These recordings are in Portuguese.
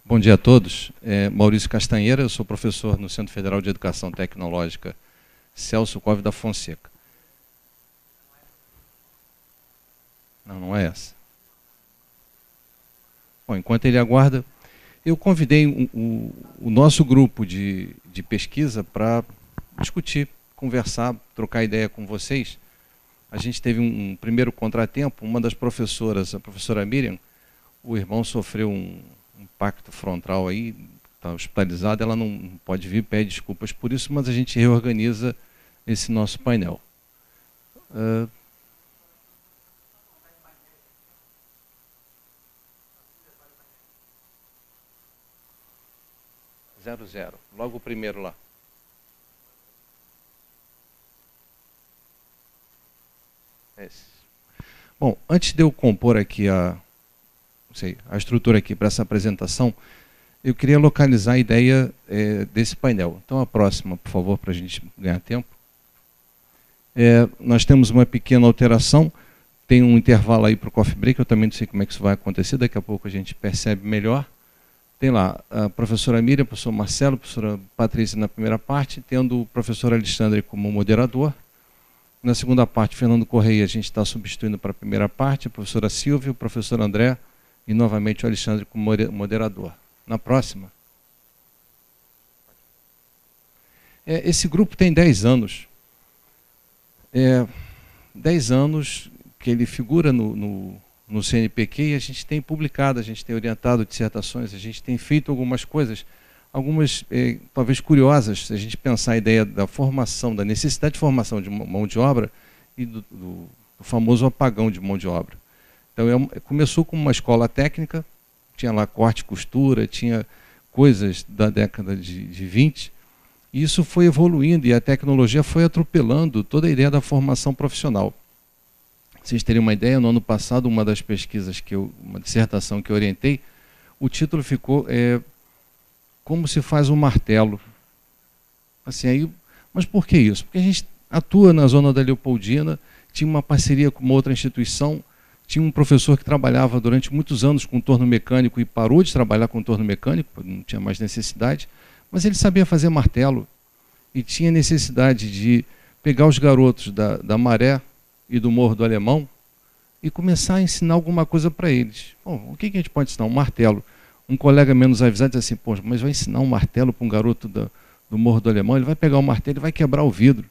Bom dia a todos. Maurício Castanheira, eu sou professor no Centro Federal de Educação Tecnológica Celso Cove da Fonseca. Não é essa. Bom, enquanto ele aguarda, eu convidei o nosso grupo de pesquisa para discutir, conversar, trocar ideia com vocês. A gente teve um primeiro contratempo, uma das professoras, a professora Miriam, o irmão sofreu um impacto frontal aí, está hospitalizado, ela não pode vir, pede desculpas por isso, mas a gente reorganiza esse nosso painel. 00, logo o primeiro lá. Esse. Bom, antes de eu compor aqui a estrutura aqui para essa apresentação, eu queria localizar a ideia desse painel. Então a próxima, por favor, para a gente ganhar tempo. Nós temos uma pequena alteração, tem um intervalo aí para o coffee break, eu também não sei como é que isso vai acontecer, daqui a pouco a gente percebe melhor. Tem lá a professora Miriam, o professor Marcelo, a professora Patrícia na primeira parte, tendo o professor Alexandre como moderador. Na segunda parte, Fernando Correia, a gente está substituindo para a primeira parte, a professora Silvia, o professor André e novamente o Alexandre como moderador. Na próxima. Esse grupo tem 10 anos. 10 anos que ele figura no CNPq e a gente tem publicado, a gente tem orientado dissertações, a gente tem feito algumas coisas, algumas talvez curiosas, se a gente pensar a ideia da formação, da necessidade de formação de mão de obra e do famoso apagão de mão de obra. Então começou como uma escola técnica, tinha lá corte e costura, tinha coisas da década de 20, e isso foi evoluindo e a tecnologia foi atropelando toda a ideia da formação profissional. Vocês terem uma ideia, no ano passado, uma das pesquisas, uma dissertação que eu orientei, o título ficou Como se faz um martelo. Assim, aí, mas por que isso? Porque a gente atua na zona da Leopoldina, tinha uma parceria com uma outra instituição, tinha um professor que trabalhava durante muitos anos com torno mecânico e parou de trabalhar com torno mecânico, não tinha mais necessidade, mas ele sabia fazer martelo e tinha necessidade de pegar os garotos da Maré e do Morro do Alemão e começar a ensinar alguma coisa para eles. Bom, o que a gente pode ensinar? Um martelo. Um colega menos avisado diz assim, pô, mas vai ensinar um martelo para um garoto do Morro do Alemão, ele vai pegar o martelo e vai quebrar o vidro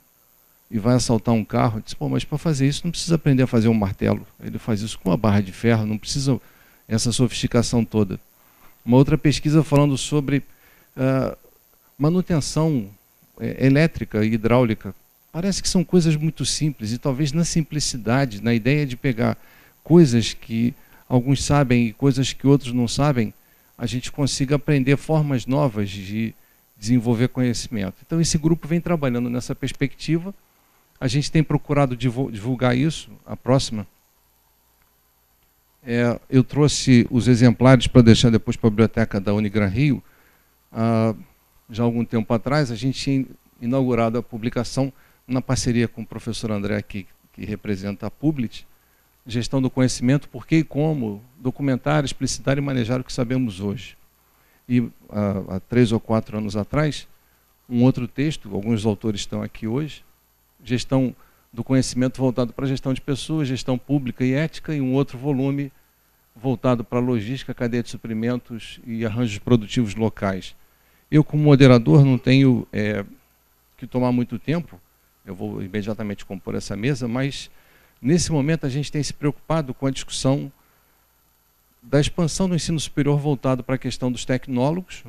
e vai assaltar um carro. Diz, pô, mas para fazer isso não precisa aprender a fazer um martelo, ele faz isso com uma barra de ferro, não precisa essa sofisticação toda. Uma outra pesquisa falando sobre manutenção elétrica e hidráulica. Parece que são coisas muito simples e talvez na simplicidade, na ideia de pegar coisas que alguns sabem e coisas que outros não sabem, a gente consiga aprender formas novas de desenvolver conhecimento. Então esse grupo vem trabalhando nessa perspectiva, a gente tem procurado divulgar isso. A próxima. Eu trouxe os exemplares para deixar depois para a biblioteca da Unigran Rio. Já há algum tempo atrás, a gente tinha inaugurado a publicação na parceria com o professor André, que representa a Publit, Gestão do Conhecimento, Por que e Como, documentar, explicitar e manejar o que sabemos hoje. E há 3 ou 4 anos atrás, um outro texto, alguns dos autores estão aqui hoje, Gestão do Conhecimento voltado para a gestão de pessoas, gestão pública e ética, e um outro volume voltado para a logística, cadeia de suprimentos e arranjos produtivos locais. Eu, como moderador, não tenho que tomar muito tempo, eu vou imediatamente compor essa mesa, mas nesse momento a gente tem se preocupado com a discussão da expansão do ensino superior voltado para a questão dos tecnólogos,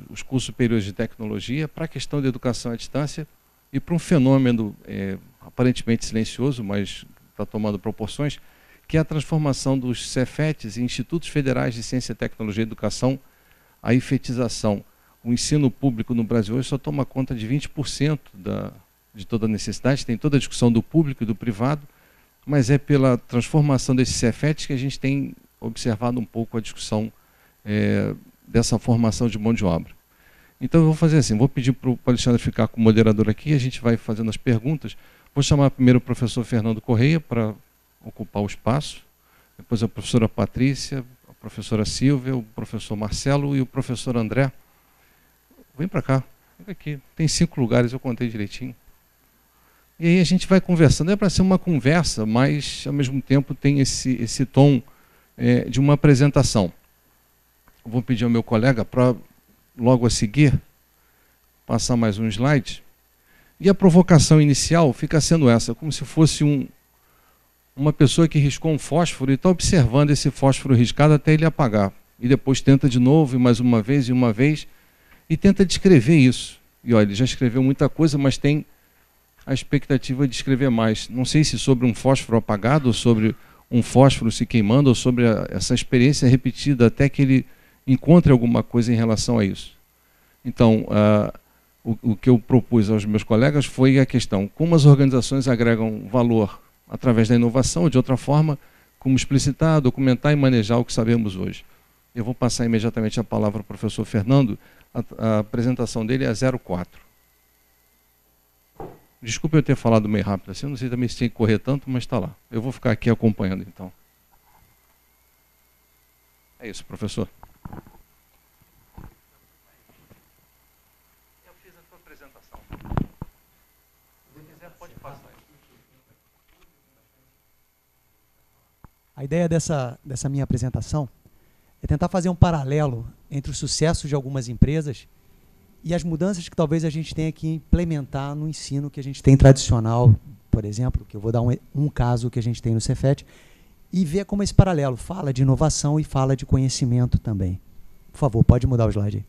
os cursos superiores de tecnologia, para a questão da educação à distância e para um fenômeno aparentemente silencioso, mas está tomando proporções, que é a transformação dos Cefetes em Institutos Federais de Ciência, Tecnologia e Educação, a efetização. O ensino público no Brasil hoje só toma conta de 20% de toda a necessidade, tem toda a discussão do público e do privado, mas é pela transformação desses Cefetes que a gente tem observado um pouco a discussão dessa formação de mão de obra. Então eu vou fazer assim, vou pedir para o Alexandre ficar como moderador aqui, a gente vai fazendo as perguntas. Vou chamar primeiro o professor Fernando Correia para ocupar o espaço, depois a professora Patrícia, a professora Silvia, o professor Marcelo e o professor André. Vem para cá, vem aqui. Tem 5 lugares, eu contei direitinho. E aí a gente vai conversando. É para ser uma conversa, mas ao mesmo tempo tem esse tom de uma apresentação. Vou pedir ao meu colega para logo a seguir passar mais um slide. E a provocação inicial fica sendo essa, como se fosse uma pessoa que riscou um fósforo e está observando esse fósforo riscado até ele apagar. E depois tenta de novo, e mais uma vez, e uma vez, e tenta descrever isso. E olha, ele já escreveu muita coisa, mas tem a expectativa de escrever mais. Não sei se sobre um fósforo apagado, ou sobre um fósforo se queimando, ou sobre essa experiência repetida até que ele encontre alguma coisa em relação a isso. Então, o que eu propus aos meus colegas foi a questão: como as organizações agregam valor através da inovação, de outra forma, como explicitar, documentar e manejar o que sabemos hoje. Eu vou passar imediatamente a palavra ao professor Fernando. A apresentação dele é 04. Desculpe eu ter falado meio rápido assim, eu não sei também se tem que correr tanto, mas está lá. Eu vou ficar aqui acompanhando, então. É isso, professor. Eu fiz a sua apresentação. Se quiser, pode passar. A ideia dessa minha apresentação é tentar fazer um paralelo entre o sucesso de algumas empresas e as mudanças que talvez a gente tenha que implementar no ensino que a gente tem tradicional, por exemplo, que eu vou dar um caso que a gente tem no Cefet, e ver como esse paralelo fala de inovação e fala de conhecimento também. Por favor, pode mudar o slide aí.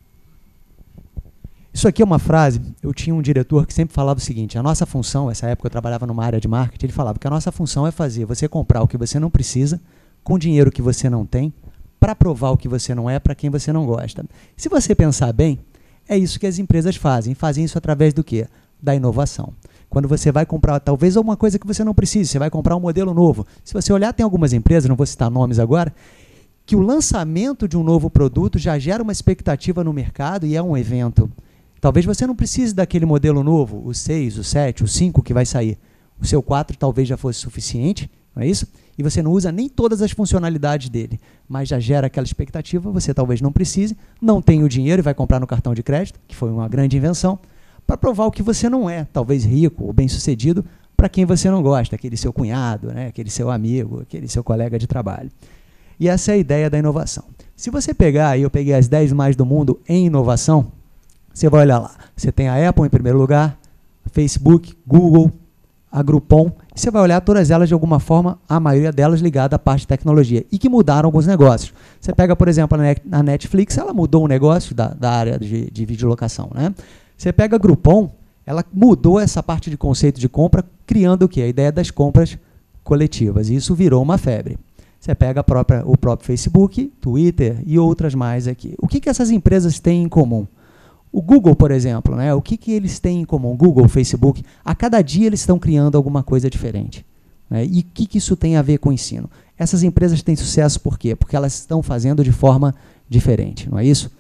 Isso aqui é uma frase, eu tinha um diretor que sempre falava o seguinte: a nossa função, essa época eu trabalhava numa área de marketing, ele falava que a nossa função é fazer você comprar o que você não precisa, com dinheiro que você não tem, para provar o que você não é para quem você não gosta. Se você pensar bem, é isso que as empresas fazem isso através do quê? Da inovação. Quando você vai comprar, talvez alguma coisa que você não precise, você vai comprar um modelo novo. Se você olhar, tem algumas empresas, não vou citar nomes agora, que o lançamento de um novo produto já gera uma expectativa no mercado e é um evento. Talvez você não precise daquele modelo novo, o 6, o 7, o 5 que vai sair. O seu 4 talvez já fosse suficiente, não é isso? E você não usa nem todas as funcionalidades dele, mas já gera aquela expectativa, você talvez não precise, não tem o dinheiro e vai comprar no cartão de crédito, que foi uma grande invenção, para provar o que você não é, talvez rico ou bem-sucedido, para quem você não gosta, aquele seu cunhado, né, aquele seu amigo, aquele seu colega de trabalho. E essa é a ideia da inovação. Se você pegar, aí eu peguei as 10 mais do mundo em inovação, você vai olhar lá, você tem a Apple em primeiro lugar, Facebook, Google, a Groupon, e você vai olhar todas elas de alguma forma, a maioria delas ligada à parte de tecnologia, e que mudaram alguns negócios. Você pega, por exemplo, a Netflix, ela mudou um negócio da área de videolocação, né? Você pega a Groupon, ela mudou essa parte de conceito de compra, criando o quê? A ideia das compras coletivas, e isso virou uma febre. Você pega o próprio Facebook, Twitter e outras mais aqui. O que essas empresas têm em comum? O Google, por exemplo, né? O que eles têm em comum? Google, Facebook, a cada dia eles estão criando alguma coisa diferente. Né? E o que isso tem a ver com o ensino? Essas empresas têm sucesso por quê? Porque elas estão fazendo de forma diferente, não é isso?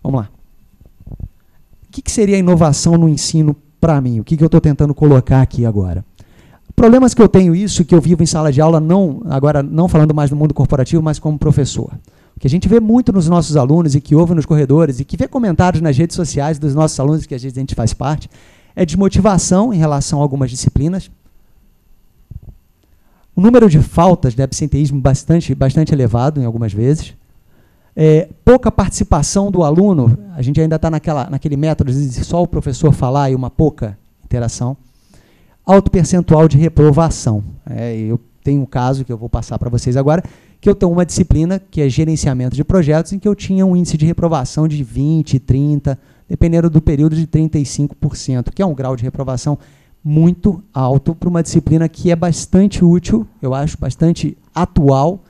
Vamos lá. O que seria a inovação no ensino para mim? O que eu estou tentando colocar aqui agora? Problemas que eu tenho isso, que eu vivo em sala de aula, agora não falando mais do mundo corporativo, mas como professor. O que a gente vê muito nos nossos alunos e que ouve nos corredores e que vê comentários nas redes sociais dos nossos alunos, que às vezes a gente faz parte, é desmotivação em relação a algumas disciplinas. O número de faltas de absenteísmo bastante elevado em algumas vezes. Pouca participação do aluno, a gente ainda está naquele método de só o professor falar e uma pouca interação. Alto percentual de reprovação. Eu tenho um caso que eu vou passar para vocês agora, que eu tenho uma disciplina que é gerenciamento de projetos, em que eu tinha um índice de reprovação de 20%, 30%, dependendo do período, de 35%, que é um grau de reprovação muito alto para uma disciplina que é bastante útil, eu acho, bastante atual,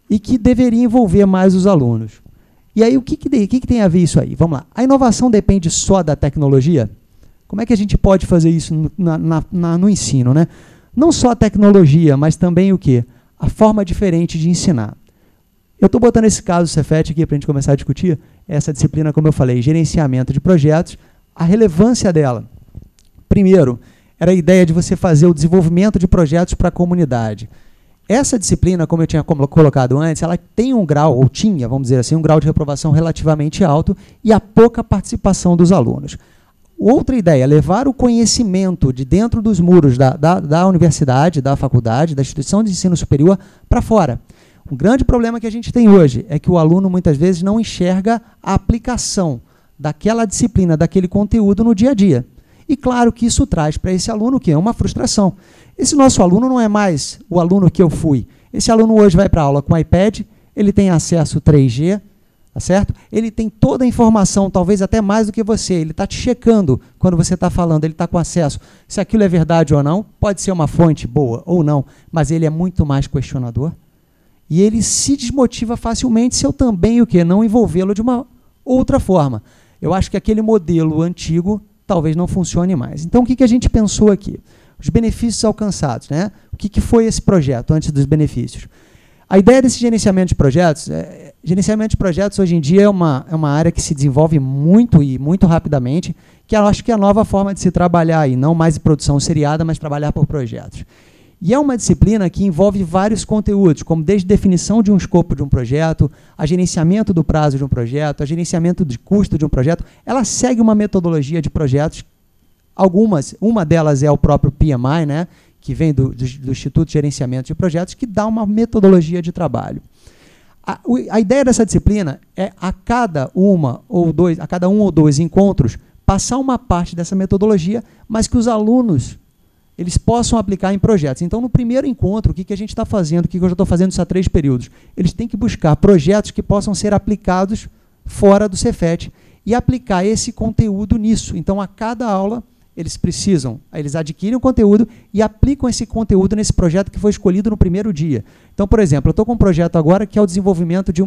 e que deveria envolver mais os alunos. E aí, o que tem a ver isso aí? Vamos lá. A inovação depende só da tecnologia? Como é que a gente pode fazer isso no ensino, né? Não só a tecnologia, mas também o quê? A forma diferente de ensinar. Eu estou botando esse caso Cefet aqui para a gente começar a discutir essa disciplina, como eu falei, gerenciamento de projetos, a relevância dela. Primeiro, era a ideia de você fazer o desenvolvimento de projetos para a comunidade. essa disciplina, como eu tinha colocado antes, ela tem um grau, ou tinha, vamos dizer assim, um grau de reprovação relativamente alto e a pouca participação dos alunos. Outra ideia, levar o conhecimento de dentro dos muros da universidade, da faculdade, da instituição de ensino superior para fora. O grande problema que a gente tem hoje é que o aluno muitas vezes não enxerga a aplicação daquela disciplina, daquele conteúdo no dia a dia. E claro que isso traz para esse aluno o quê? Uma frustração. Esse nosso aluno não é mais o aluno que eu fui. Esse aluno hoje vai para a aula com iPad, ele tem acesso 3G, tá certo? Ele tem toda a informação, talvez até mais do que você. Ele está te checando quando você está falando, ele está com acesso. Se aquilo é verdade ou não, pode ser uma fonte boa ou não, mas ele é muito mais questionador. E ele se desmotiva facilmente se eu também o quê? Não envolvê-lo de uma outra forma. Eu acho que aquele modelo antigo talvez não funcione mais. Então, o que a gente pensou aqui? Os benefícios alcançados, né? O que foi esse projeto antes dos benefícios? A ideia desse gerenciamento de projetos, hoje em dia é uma área que se desenvolve muito e muito rapidamente, que eu acho que é a nova forma de se trabalhar aí, não mais em produção seriada, mas trabalhar por projetos. E é uma disciplina que envolve vários conteúdos, como desde definição de um escopo de um projeto, a gerenciamento do prazo de um projeto, a gerenciamento de custo de um projeto. Ela segue uma metodologia de projetos, uma delas é o próprio PMI, né, que vem do Instituto de Gerenciamento de Projetos, que dá uma metodologia de trabalho. A ideia dessa disciplina é a cada um ou dois encontros passar uma parte dessa metodologia, mas que os alunos eles possam aplicar em projetos. Então, no primeiro encontro, o que a gente está fazendo, o que eu já estou fazendo isso há 3 períodos? Eles têm que buscar projetos que possam ser aplicados fora do Cefet e aplicar esse conteúdo nisso. Então, a cada aula, eles adquirem o conteúdo e aplicam esse conteúdo nesse projeto que foi escolhido no primeiro dia. Então, por exemplo, eu estou com um projeto agora que é o desenvolvimento de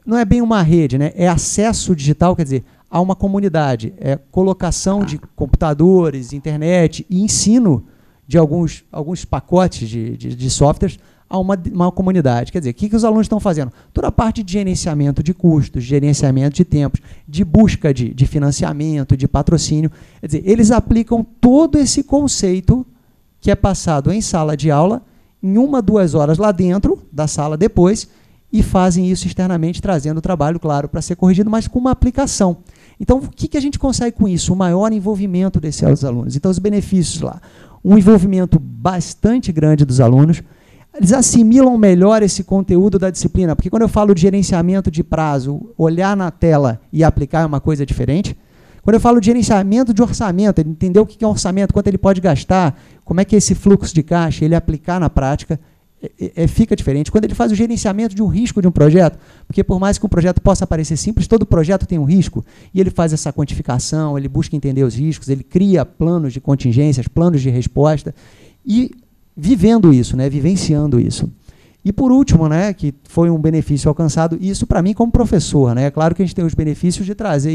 não é bem uma rede, né? É acesso digital, quer dizer, a uma comunidade, é colocação de computadores, internet e ensino de alguns pacotes de softwares a uma comunidade. Quer dizer, o que os alunos estão fazendo? Toda a parte de gerenciamento de custos, gerenciamento de tempos, de busca de financiamento, de patrocínio. Quer dizer, eles aplicam todo esse conceito que é passado em sala de aula, em 1, 2 horas lá dentro da sala depois, e fazem isso externamente, trazendo o trabalho, claro, para ser corrigido, mas com uma aplicação. Então, o que a gente consegue com isso? O maior envolvimento desses alunos. Então, os benefícios lá. Um envolvimento bastante grande dos alunos. Eles assimilam melhor esse conteúdo da disciplina, porque quando eu falo de gerenciamento de prazo, olhar na tela e aplicar é uma coisa diferente. Quando eu falo de gerenciamento de orçamento, ele entender o que é um orçamento, quanto ele pode gastar, como é que é esse fluxo de caixa, ele aplicar na prática, fica diferente. Quando ele faz o gerenciamento de um risco de um projeto, porque por mais que um projeto possa parecer simples, todo projeto tem um risco, e ele faz essa quantificação, ele busca entender os riscos, ele cria planos de contingências, planos de resposta, e vivendo isso, né, vivenciando isso. E por último, né, que foi um benefício alcançado, isso para mim como professor, né, é claro que a gente tem os benefícios de trazer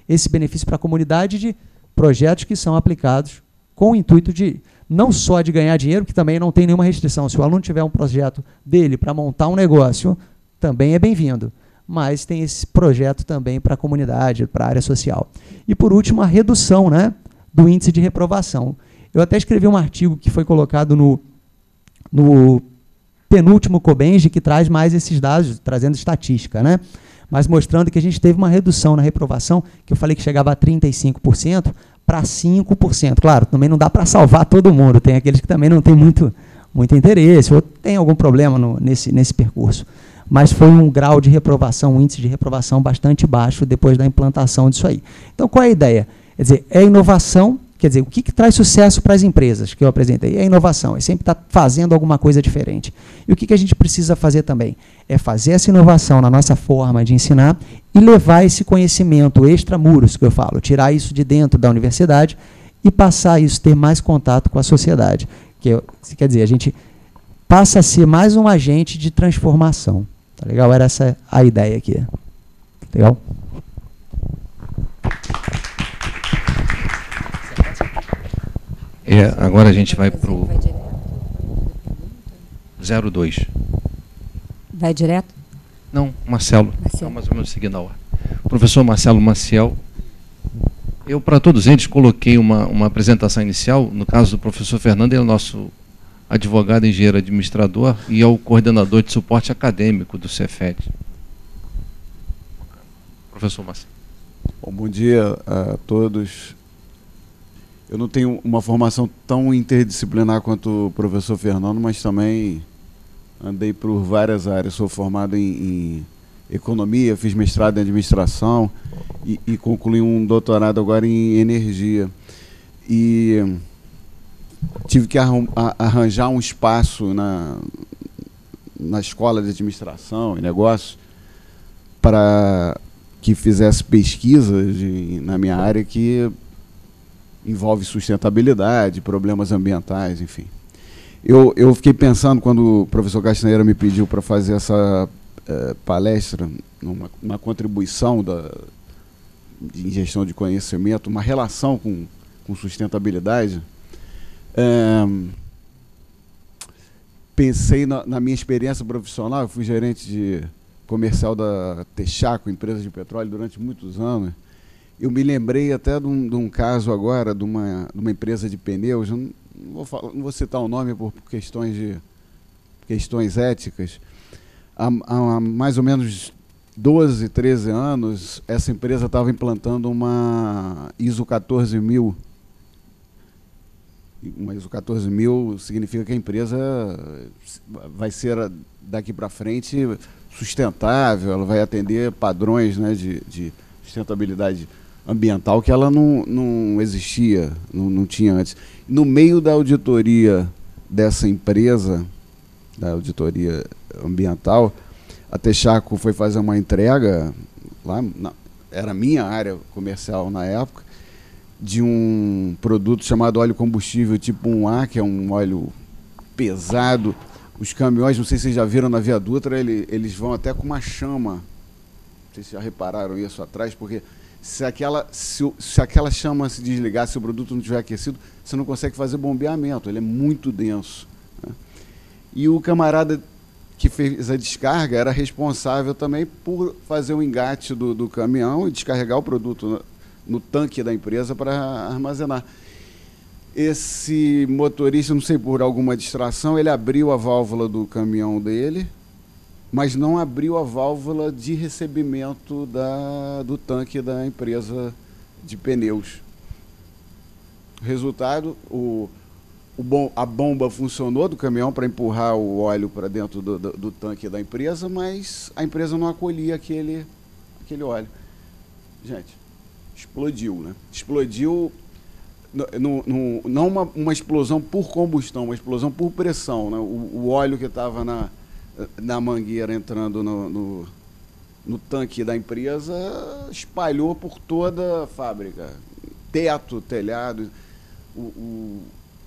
esse benefício para a comunidade de projetos que são aplicados com o intuito de não só de ganhar dinheiro, que também não tem nenhuma restrição. Se o aluno tiver um projeto dele para montar um negócio, também é bem-vindo. Mas tem esse projeto também para a comunidade, para a área social. E, por último, a redução, né, do índice de reprovação. Eu até escrevi um artigo que foi colocado no penúltimo Cobenge, que traz mais esses dados, trazendo estatística, né? Mas mostrando que a gente teve uma redução na reprovação, que eu falei que chegava a 35%, para 5%. Claro, também não dá para salvar todo mundo, tem aqueles que também não têm muito interesse, ou tem algum problema nesse percurso. Mas foi um grau de reprovação, um índice de reprovação bastante baixo depois da implantação disso aí. Então, qual é a ideia? Quer dizer, é inovação, quer dizer, o que traz sucesso para as empresas que eu apresentei? É inovação, é sempre estar fazendo alguma coisa diferente. E o que a gente precisa fazer também? É fazer essa inovação na nossa forma de ensinar e levar esse conhecimento extramuros, que eu falo, tirar isso de dentro da universidade e passar isso, ter mais contato com a sociedade. Quer dizer, a gente passa a ser mais um agente de transformação. Tá legal? Era essa a ideia aqui. Legal? Agora a gente vai para o 02. Vai direto? Não, Marcelo. Está mais ou menos seguindo a ordem. Professor Marcelo Maciel. Eu, para todos eles, coloquei uma apresentação inicial. No caso do professor Fernando, ele é o nosso advogado, engenheiro administrador e é o coordenador de suporte acadêmico do Cefet. Professor Marcelo. Bom dia a todos. Eu não tenho uma formação tão interdisciplinar quanto o professor Fernando, mas também andei por várias áreas. Sou formado em economia, fiz mestrado em administração e concluí um doutorado agora em energia. E tive que arranjar um espaço na escola de administração e negócios para que fizesse pesquisa na minha área que envolve sustentabilidade, problemas ambientais, enfim. Eu fiquei pensando, quando o professor Castanheira me pediu para fazer essa palestra, uma contribuição de gestão de conhecimento, uma relação com sustentabilidade, pensei na minha experiência profissional. Eu fui gerente de comercial da Texaco, empresa de petróleo, durante muitos anos. Eu me lembrei até de um caso agora, de uma empresa de pneus. Eu não vou citar o nome por questões éticas. Há mais ou menos 12, 13 anos, essa empresa estava implantando uma ISO 14000. Uma ISO 14000 significa que a empresa vai ser, daqui para frente, sustentável, ela vai atender padrões, né, de sustentabilidade ambiental que ela não existia, não tinha antes. No meio da auditoria dessa empresa, da auditoria ambiental, a Texaco foi fazer uma entrega, lá era minha área comercial na época, de um produto chamado óleo combustível tipo 1A, que é um óleo pesado. Os caminhões, não sei se vocês já viram na Via Dutra, eles vão até com uma chama. Não sei se já repararam isso atrás, porque se aquela chama se desligar, se o produto não estiver aquecido, você não consegue fazer bombeamento, ele é muito denso, né? E o camarada que fez a descarga era responsável também por fazer o engate do caminhão e descarregar o produto no tanque da empresa para armazenar. Esse motorista, não sei, por alguma distração, ele abriu a válvula do caminhão dele, mas não abriu a válvula de recebimento do tanque da empresa de pneus. Resultado, a bomba funcionou do caminhão para empurrar o óleo para dentro do tanque da empresa, mas a empresa não acolhia aquele óleo. Gente, explodiu, né? Explodiu, não uma explosão por combustão, uma explosão por pressão, né? O óleo que estava na mangueira entrando no tanque da empresa espalhou por toda a fábrica, teto, telhado.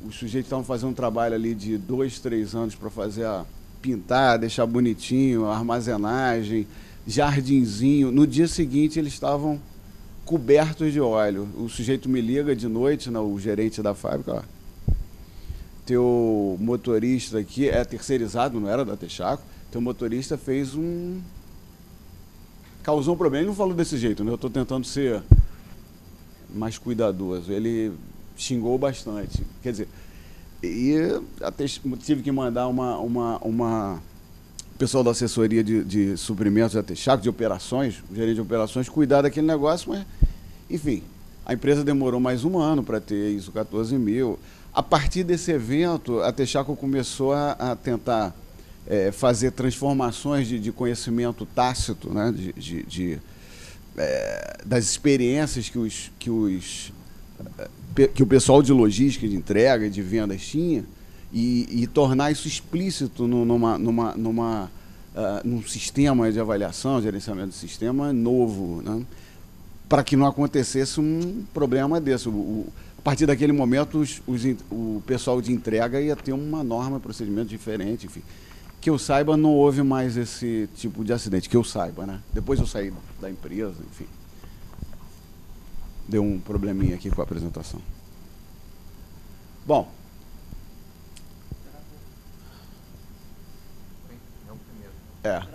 Os sujeitos estavam fazendo um trabalho ali de 2, 3 anos para pintar, deixar bonitinho, armazenagem, jardinzinho. No dia seguinte eles estavam cobertos de óleo. O sujeito me liga de noite, o gerente da fábrica: ó, teu motorista aqui é terceirizado, não era da Texaco, teu motorista causou um problema. Ele não falou desse jeito, né? Eu estou tentando ser mais cuidadoso. Ele xingou bastante. Quer dizer, tive que mandar o pessoal da assessoria de suprimentos da Texaco, de operações, o gerente de operações, cuidar daquele negócio, mas, enfim, a empresa demorou mais um ano para ter ISO 14000. A partir desse evento, a Texaco começou a tentar fazer transformações de conhecimento tácito, né, das experiências que o pessoal de logística, de entrega, de vendas tinha, e tornar isso explícito num sistema de avaliação, gerenciamento de sistema novo, né, para que não acontecesse um problema desse. A partir daquele momento, o pessoal de entrega ia ter uma norma, procedimento diferente, enfim. Que eu saiba, não houve mais esse tipo de acidente, que eu saiba, né? Depois eu saí da empresa, enfim. Deu um probleminha aqui com a apresentação. Bom.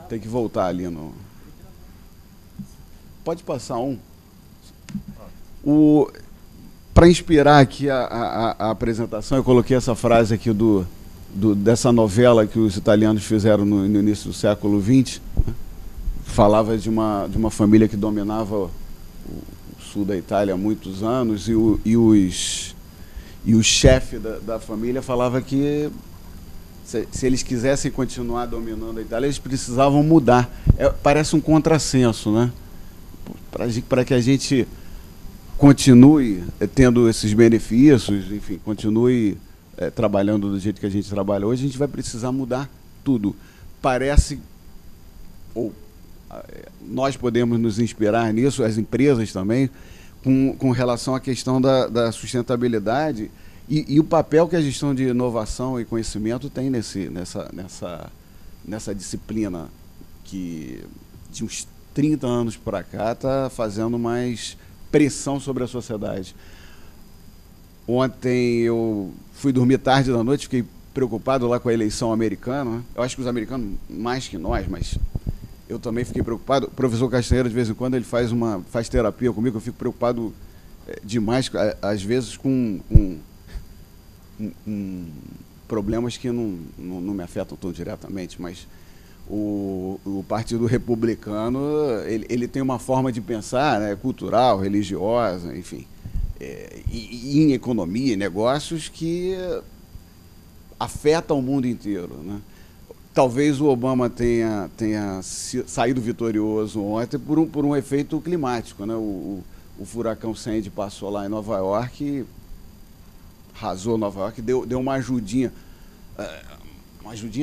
Tem que voltar ali no... Pode passar um. Para inspirar aqui a apresentação, eu coloquei essa frase aqui do dessa novela que os italianos fizeram no início do século XX, né? Falava de uma família que dominava o sul da Itália há muitos anos, e o chefe da família falava que se eles quisessem continuar dominando a Itália, eles precisavam mudar. Parece um contrassenso, né? Para que a gente continue tendo esses benefícios, enfim, continue trabalhando do jeito que a gente trabalha hoje, a gente vai precisar mudar tudo. Parece, ou nós podemos nos inspirar nisso, as empresas também, com relação à questão da sustentabilidade e o papel que a gestão de inovação e conhecimento tem nessa disciplina que, de uns 30 anos para cá, está fazendo mais pressão sobre a sociedade. Ontem eu fui dormir tarde da noite, fiquei preocupado lá com a eleição americana, né? Eu acho que os americanos, mais que nós, mas eu também fiquei preocupado. O professor Castanheira, de vez em quando, ele faz terapia comigo, eu fico preocupado demais, às vezes, com problemas que não me afetam tão diretamente, mas o Partido Republicano, ele tem uma forma de pensar, né, cultural, religiosa, enfim, e em economia, em negócios, que afeta o mundo inteiro, né? Talvez o Obama tenha saído vitorioso ontem por um efeito climático, né? O furacão Sandy passou lá em Nova York e arrasou Nova York, deu uma ajudinha,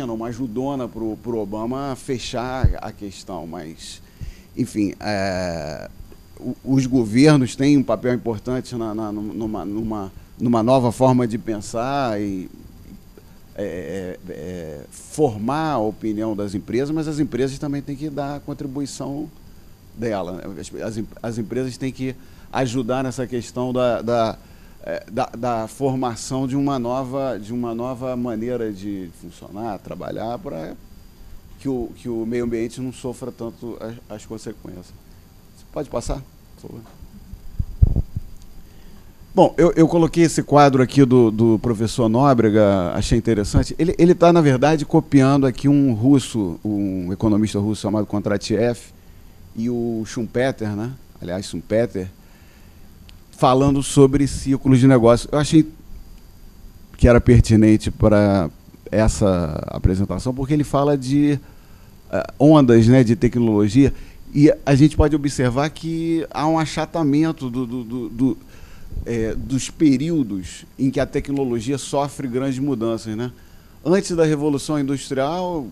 uma ajudona para o Obama fechar a questão, mas, enfim, os governos têm um papel importante numa nova forma de pensar e formar a opinião das empresas, mas as empresas também têm que dar a contribuição dela, né? As empresas têm que ajudar nessa questão da formação de uma nova maneira de funcionar, trabalhar, para que o meio ambiente não sofra tanto as consequências. Você pode passar, por favor? Bom, eu coloquei esse quadro aqui do professor Nóbrega, achei interessante. Ele está, na verdade, copiando aqui um economista russo chamado Kondratiev, e o Schumpeter, né? Aliás, Schumpeter, falando sobre ciclos de negócio. Eu achei que era pertinente para essa apresentação, porque ele fala de ondas, né, de tecnologia, e a gente pode observar que há um achatamento dos períodos em que a tecnologia sofre grandes mudanças, né? Antes da Revolução Industrial,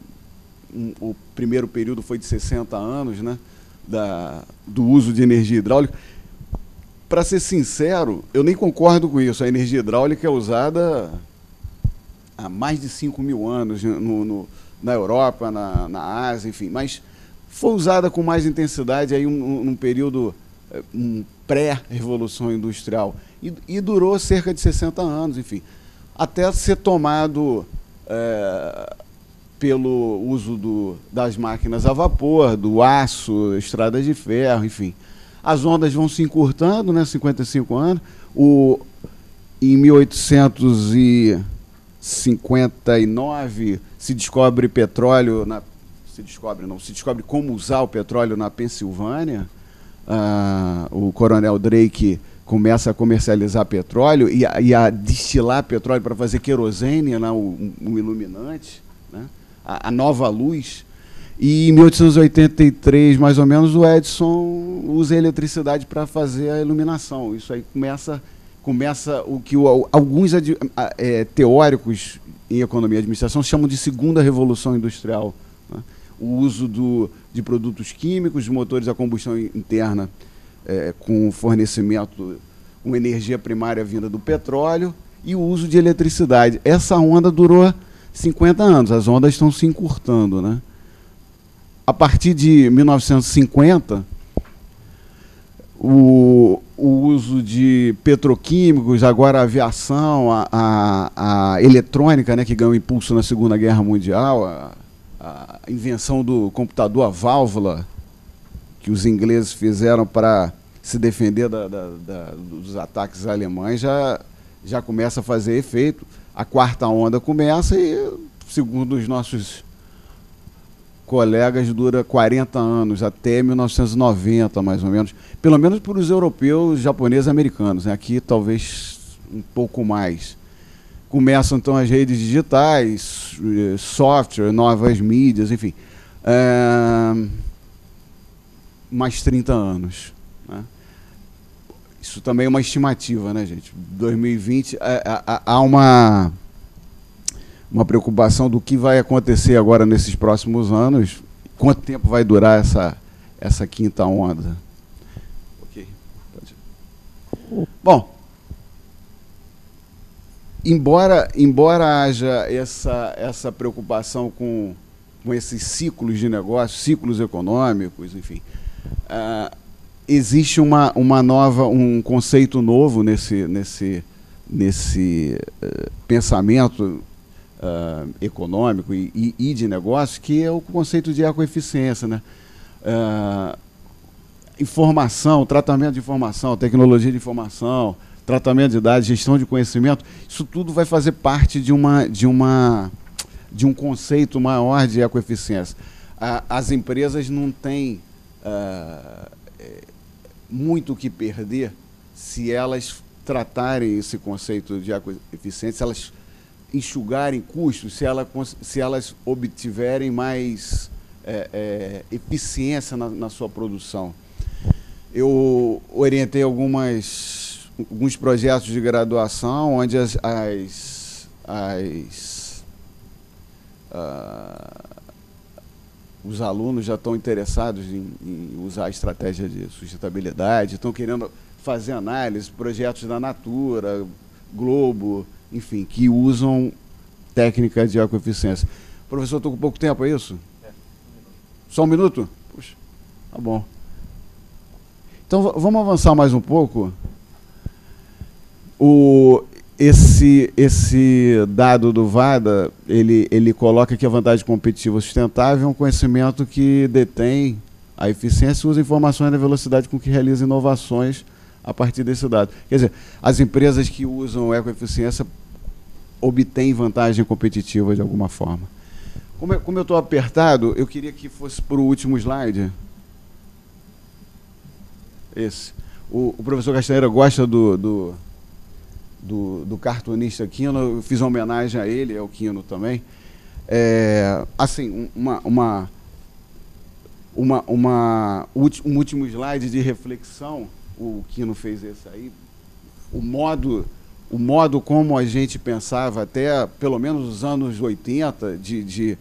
o primeiro período foi de 60 anos, né, do uso de energia hidráulica. Para ser sincero, eu nem concordo com isso. A energia hidráulica é usada há mais de 5.000 anos na Europa, na Ásia, enfim, mas foi usada com mais intensidade aí num período pré-revolução industrial e durou cerca de 60 anos, enfim, até ser tomado pelo uso das máquinas a vapor, do aço, estradas de ferro, enfim. As ondas vão se encurtando, né, 55 anos. Em 1859 se descobre petróleo, se descobre como usar o petróleo na Pensilvânia. O coronel Drake começa a comercializar petróleo e a destilar petróleo para fazer querosene, né, um iluminante, né, a nova luz. E em 1883, mais ou menos, o Edison usa a eletricidade para fazer a iluminação. Isso aí começa o que alguns teóricos em economia e administração chamam de segunda revolução industrial, né? O uso de produtos químicos, de motores a combustão interna, com fornecimento, uma energia primária vinda do petróleo, e o uso de eletricidade. Essa onda durou 50 anos, as ondas estão se encurtando, né? A partir de 1950, o uso de petroquímicos, agora a aviação, a eletrônica, né, que ganhou impulso na Segunda Guerra Mundial, a invenção do computador, a válvula, que os ingleses fizeram para se defender dos ataques alemães, já começa a fazer efeito. a quarta onda começa e, segundo os nossos colegas, dura 40 anos, até 1990, mais ou menos. Pelo menos para os europeus, japoneses e americanos, né? Aqui talvez um pouco mais. Começam, então, as redes digitais, software, novas mídias, enfim. Mais 30 anos. Né? Isso também é uma estimativa, né, gente? 2020, há uma preocupação do que vai acontecer agora nesses próximos anos. Quanto tempo vai durar essa quinta onda? Ok. Bom, embora haja essa preocupação com esses ciclos de negócio, ciclos econômicos, enfim, existe um conceito novo nesse pensamento econômico e de negócio, que é o conceito de ecoeficiência, né? Informação, tratamento de informação, tecnologia de informação, tratamento de dados, gestão de conhecimento, isso tudo vai fazer parte de um conceito maior de ecoeficiência. As empresas não têm muito o que perder se elas tratarem esse conceito de ecoeficiência, se elas enxugarem custos, se elas obtiverem mais eficiência na sua produção. Eu orientei alguns projetos de graduação onde os alunos já estão interessados em usar a estratégia de sustentabilidade, estão querendo fazer análise, projetos da Natura, Globo, enfim, que usam técnica de ecoeficiência. Professor, estou com pouco tempo, é isso? Só um minuto? Puxa, tá bom. Então, vamos avançar mais um pouco. Esse dado do VADA, ele coloca que a vantagem competitiva sustentável é um conhecimento que detém a eficiência e usa informações na velocidade com que realiza inovações a partir desse dado. Quer dizer, as empresas que usam ecoeficiência obtêm vantagem competitiva de alguma forma. Como eu estou apertado, eu queria que fosse para o último slide. Esse. O professor Castanheira gosta do cartunista Quino, eu fiz uma homenagem a ele, ao Quino também. Assim, um último slide de reflexão, o Quino fez esse aí, o modo como a gente pensava até, pelo menos nos anos 80, de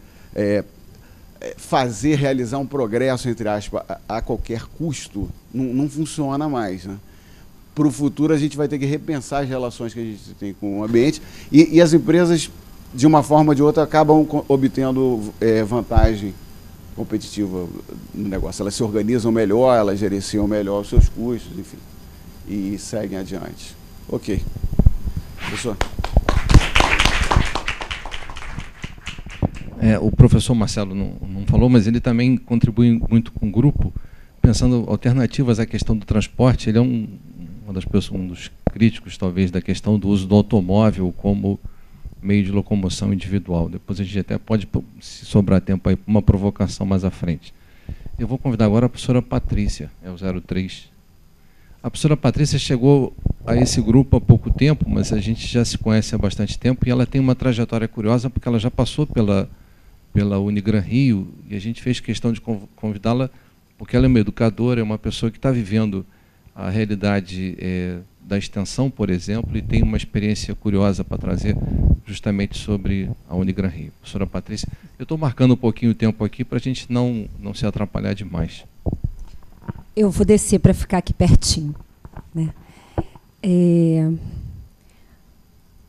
realizar um progresso, entre aspas, a qualquer custo, não funciona mais, né? Para o futuro, a gente vai ter que repensar as relações que a gente tem com o ambiente e as empresas, de uma forma ou de outra, acabam obtendo vantagem competitiva no negócio. Elas se organizam melhor, elas gerenciam melhor os seus custos, enfim, e seguem adiante. Ok. Professor. O professor Marcelo não falou, mas ele também contribui muito com o grupo, pensando alternativas à questão do transporte. Ele é um dos críticos, talvez, da questão do uso do automóvel como meio de locomoção individual. Depois a gente até pode, se sobrar tempo aí, uma provocação mais à frente. Eu vou convidar agora a professora Patrícia, o 03. A professora Patrícia chegou a esse grupo há pouco tempo, mas a gente já se conhece há bastante tempo, e ela tem uma trajetória curiosa, porque ela já passou pela Unigran Rio, e a gente fez questão de convidá-la, porque ela é uma educadora, é uma pessoa que está vivendo a realidade da extensão, por exemplo, e tem uma experiência curiosa para trazer justamente sobre a Unigran Rio. Professora Patrícia, eu estou marcando um pouquinho o tempo aqui para a gente não se atrapalhar demais. Eu vou descer para ficar aqui pertinho, né?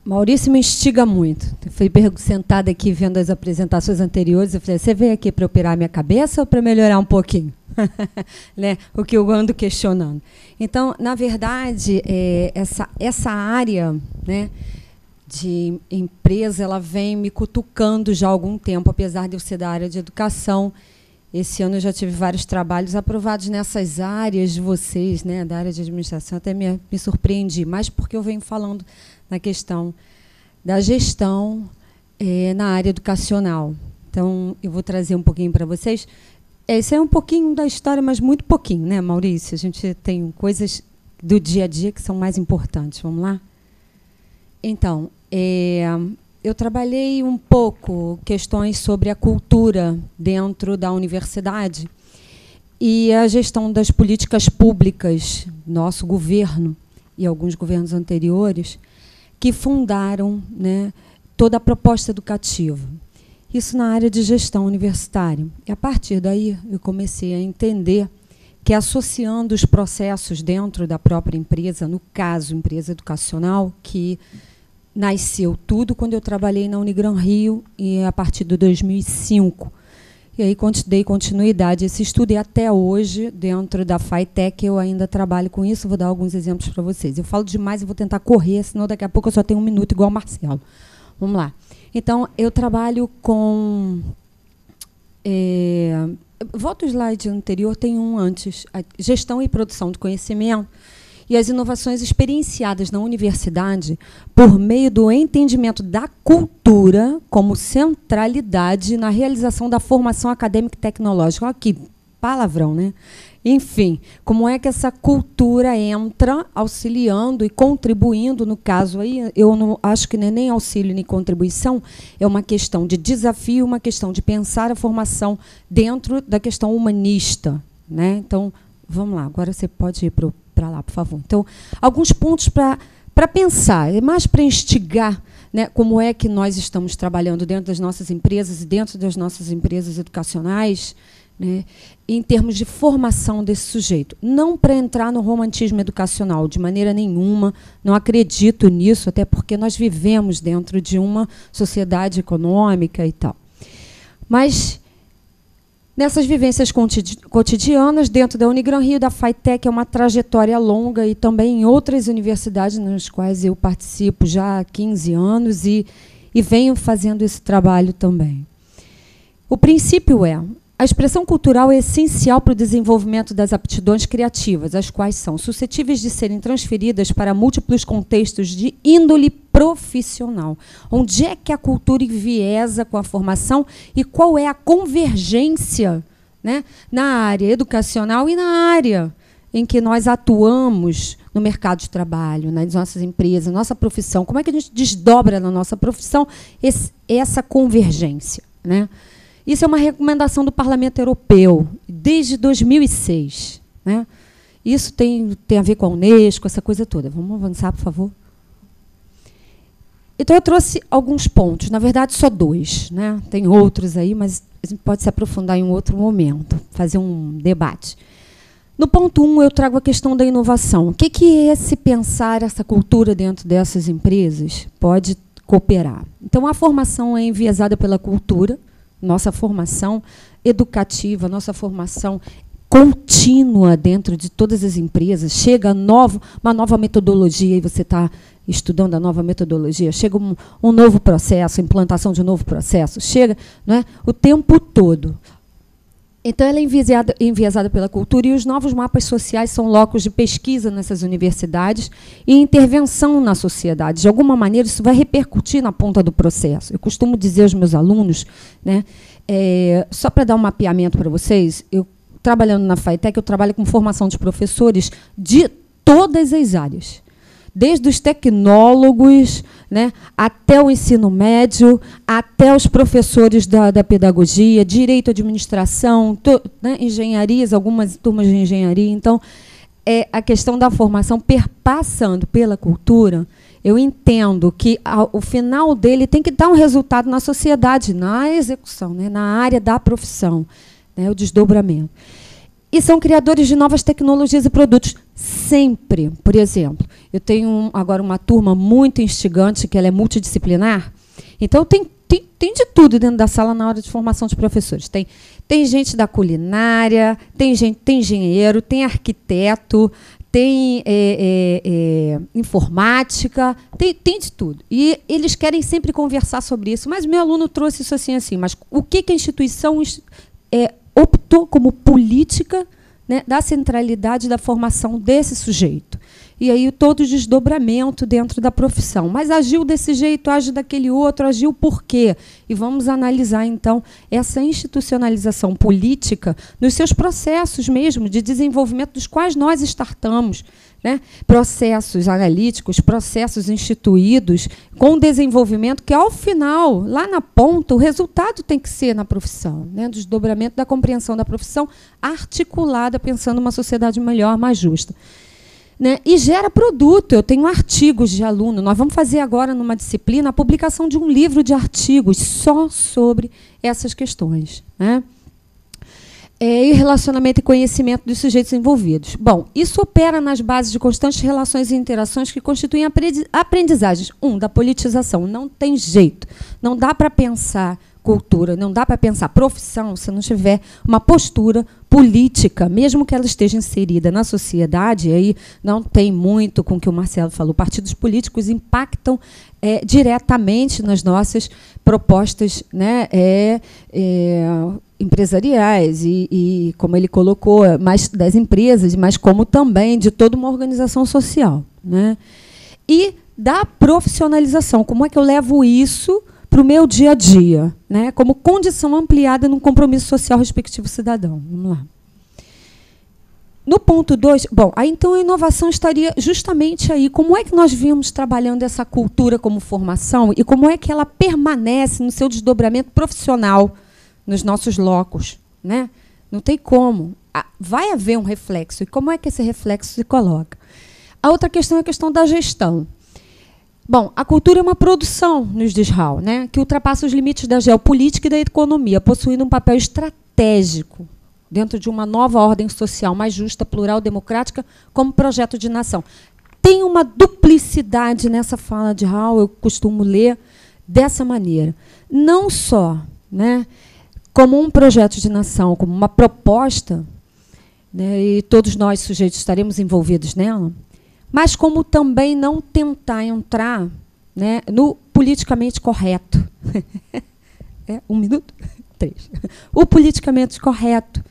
Maurício me instiga muito. Eu fui sentada aqui vendo as apresentações anteriores, eu falei, você veio aqui para operar minha cabeça ou para melhorar um pouquinho? Né? O que eu ando questionando. Então, na verdade, essa área, né, de empresa, ela vem me cutucando já há algum tempo, apesar de eu ser da área de educação. Esse ano eu já tive vários trabalhos aprovados nessas áreas de vocês, né, da área de administração, até me surpreendi, mas porque eu venho falando na questão da gestão na área educacional. Então, eu vou trazer um pouquinho para vocês. Esse é um pouquinho da história, mas muito pouquinho, né, Maurício? A gente tem coisas do dia a dia que são mais importantes. Vamos lá? Então, eu trabalhei um pouco questões sobre a cultura dentro da universidade e a gestão das políticas públicas, nosso governo e alguns governos anteriores, que fundaram, né, toda a proposta educativa. Isso na área de gestão universitária. E, a partir daí, eu comecei a entender que, associando os processos dentro da própria empresa, no caso, empresa educacional, que nasceu tudo quando eu trabalhei na Unigran Rio, e a partir de 2005. E aí dei continuidade a esse estudo, e até hoje, dentro da FATEC, eu ainda trabalho com isso. Vou dar alguns exemplos para vocês. Eu falo demais e vou tentar correr, senão daqui a pouco eu só tenho 1 minuto, igual o Marcelo. Vamos lá. Então, eu trabalho com... volta o slide anterior, tem um antes. A gestão e produção de conhecimento e as inovações experienciadas na universidade por meio do entendimento da cultura como centralidade na realização da formação acadêmica e tecnológica. Olha que palavrão, né? Enfim, como é que essa cultura entra auxiliando e contribuindo, no caso aí, eu não acho que não é nem auxílio nem contribuição, é uma questão de desafio, uma questão de pensar a formação dentro da questão humanista, né? Então, vamos lá, agora você pode ir para lá, por favor. Então, alguns pontos para pensar, é mais para instigar, né, como é que nós estamos trabalhando dentro das nossas empresas e dentro das nossas empresas educacionais, né, em termos de formação desse sujeito. Não para entrar no romantismo educacional, de maneira nenhuma, não acredito nisso, até porque nós vivemos dentro de uma sociedade econômica e tal. Mas, nessas vivências cotidianas, dentro da Unigran Rio, da FATEC, é uma trajetória longa, e também em outras universidades nas quais eu participo já há 15 anos e venho fazendo esse trabalho também. O princípio é: a expressão cultural é essencial para o desenvolvimento das aptidões criativas, as quais são suscetíveis de serem transferidas para múltiplos contextos de índole profissional. Onde é que a cultura enviesa com a formação e qual é a convergência, né, na área educacional e na área em que nós atuamos no mercado de trabalho, nas nossas empresas, nossa profissão? Como é que a gente desdobra na nossa profissão essa convergência, né? Isso é uma recomendação do Parlamento Europeu, desde 2006. Né? Isso tem a ver com a Unesco, essa coisa toda. Vamos avançar, por favor? Então, eu trouxe alguns pontos, na verdade, só 2. Né? Tem outros aí, mas a gente pode se aprofundar em um outro momento, fazer um debate. No ponto 1, eu trago a questão da inovação. O que é se pensar essa cultura dentro dessas empresas pode cooperar? Então, a formação é enviesada pela cultura, nossa formação educativa, nossa formação contínua dentro de todas as empresas. Chega uma nova metodologia, e você está estudando a nova metodologia, chega um novo processo, a implantação de um novo processo, chega, não é, o tempo todo. Então, ela é enviesada pela cultura, e os novos mapas sociais são locos de pesquisa nessas universidades e intervenção na sociedade. De alguma maneira, isso vai repercutir na ponta do processo. Eu costumo dizer aos meus alunos, né, só para dar um mapeamento para vocês, eu, trabalhando na FATEC, eu trabalho com formação de professores de todas as áreas. Desde os tecnólogos, né, até o ensino médio, até os professores da pedagogia, direito, administração, né, engenharias, algumas turmas de engenharia. Então, a questão da formação perpassando pela cultura, eu entendo que o final dele tem que dar um resultado na sociedade, na execução, né, na área da profissão, né, o desdobramento. E são criadores de novas tecnologias e produtos, sempre. Por exemplo, eu tenho agora uma turma muito instigante, que ela é multidisciplinar. Então, tem de tudo dentro da sala na hora de formação de professores. Tem gente da culinária, tem engenheiro, tem arquiteto, tem informática, tem de tudo. E eles querem sempre conversar sobre isso. Mas meu aluno trouxe isso assim, mas o que a instituição optou como política, né, da centralidade da formação desse sujeito? e aí todo o desdobramento dentro da profissão. Mas agiu desse jeito, age daquele outro, agiu por quê? E vamos analisar, então, essa institucionalização política nos seus processos mesmo de desenvolvimento dos quais nós startamos, né? Processos analíticos, processos instituídos com desenvolvimento que, ao final, lá na ponta, o resultado tem que ser na profissão, né? Do desdobramento da compreensão da profissão articulada, pensando uma sociedade melhor, mais justa. Né? E gera produto. Eu tenho artigos de aluno. Nós vamos fazer agora, numa disciplina, a publicação de um livro de artigos só sobre essas questões, né? E relacionamento e conhecimento dos sujeitos envolvidos. Bom, isso opera nas bases de constantes relações e interações que constituem aprendizagens. Da politização. Não tem jeito. Não dá para pensar cultura, não dá para pensar profissão se não tiver uma postura política, mesmo que ela esteja inserida na sociedade. Aí não tem muito com o que o Marcelo falou. Partidos políticos impactam diretamente nas nossas propostas, né, empresariais e, como ele colocou, mais das empresas, mas como também de toda uma organização social, né? E da profissionalização. Como é que eu levo isso para o meu dia a dia, né, como condição ampliada num compromisso social respectivo cidadão? Vamos lá. No ponto 2, bom, aí então a inovação estaria justamente aí. Como é que nós vimos trabalhando essa cultura como formação e como é que ela permanece no seu desdobramento profissional nos nossos locos, né? Não tem como. Vai haver um reflexo. E como é que esse reflexo se coloca? A outra questão é a questão da gestão. Bom, a cultura é uma produção, nos diz Hall, né, que ultrapassa os limites da geopolítica e da economia, possuindo um papel estratégico dentro de uma nova ordem social mais justa, plural, democrática, como projeto de nação. Tem uma duplicidade nessa fala de Hall, eu costumo ler dessa maneira. Não só, né, como um projeto de nação, como uma proposta, né, e todos nós, sujeitos, estaremos envolvidos nela, mas como também não tentar entrar, né, no politicamente correto. 1 minuto? 3. O politicamente correto,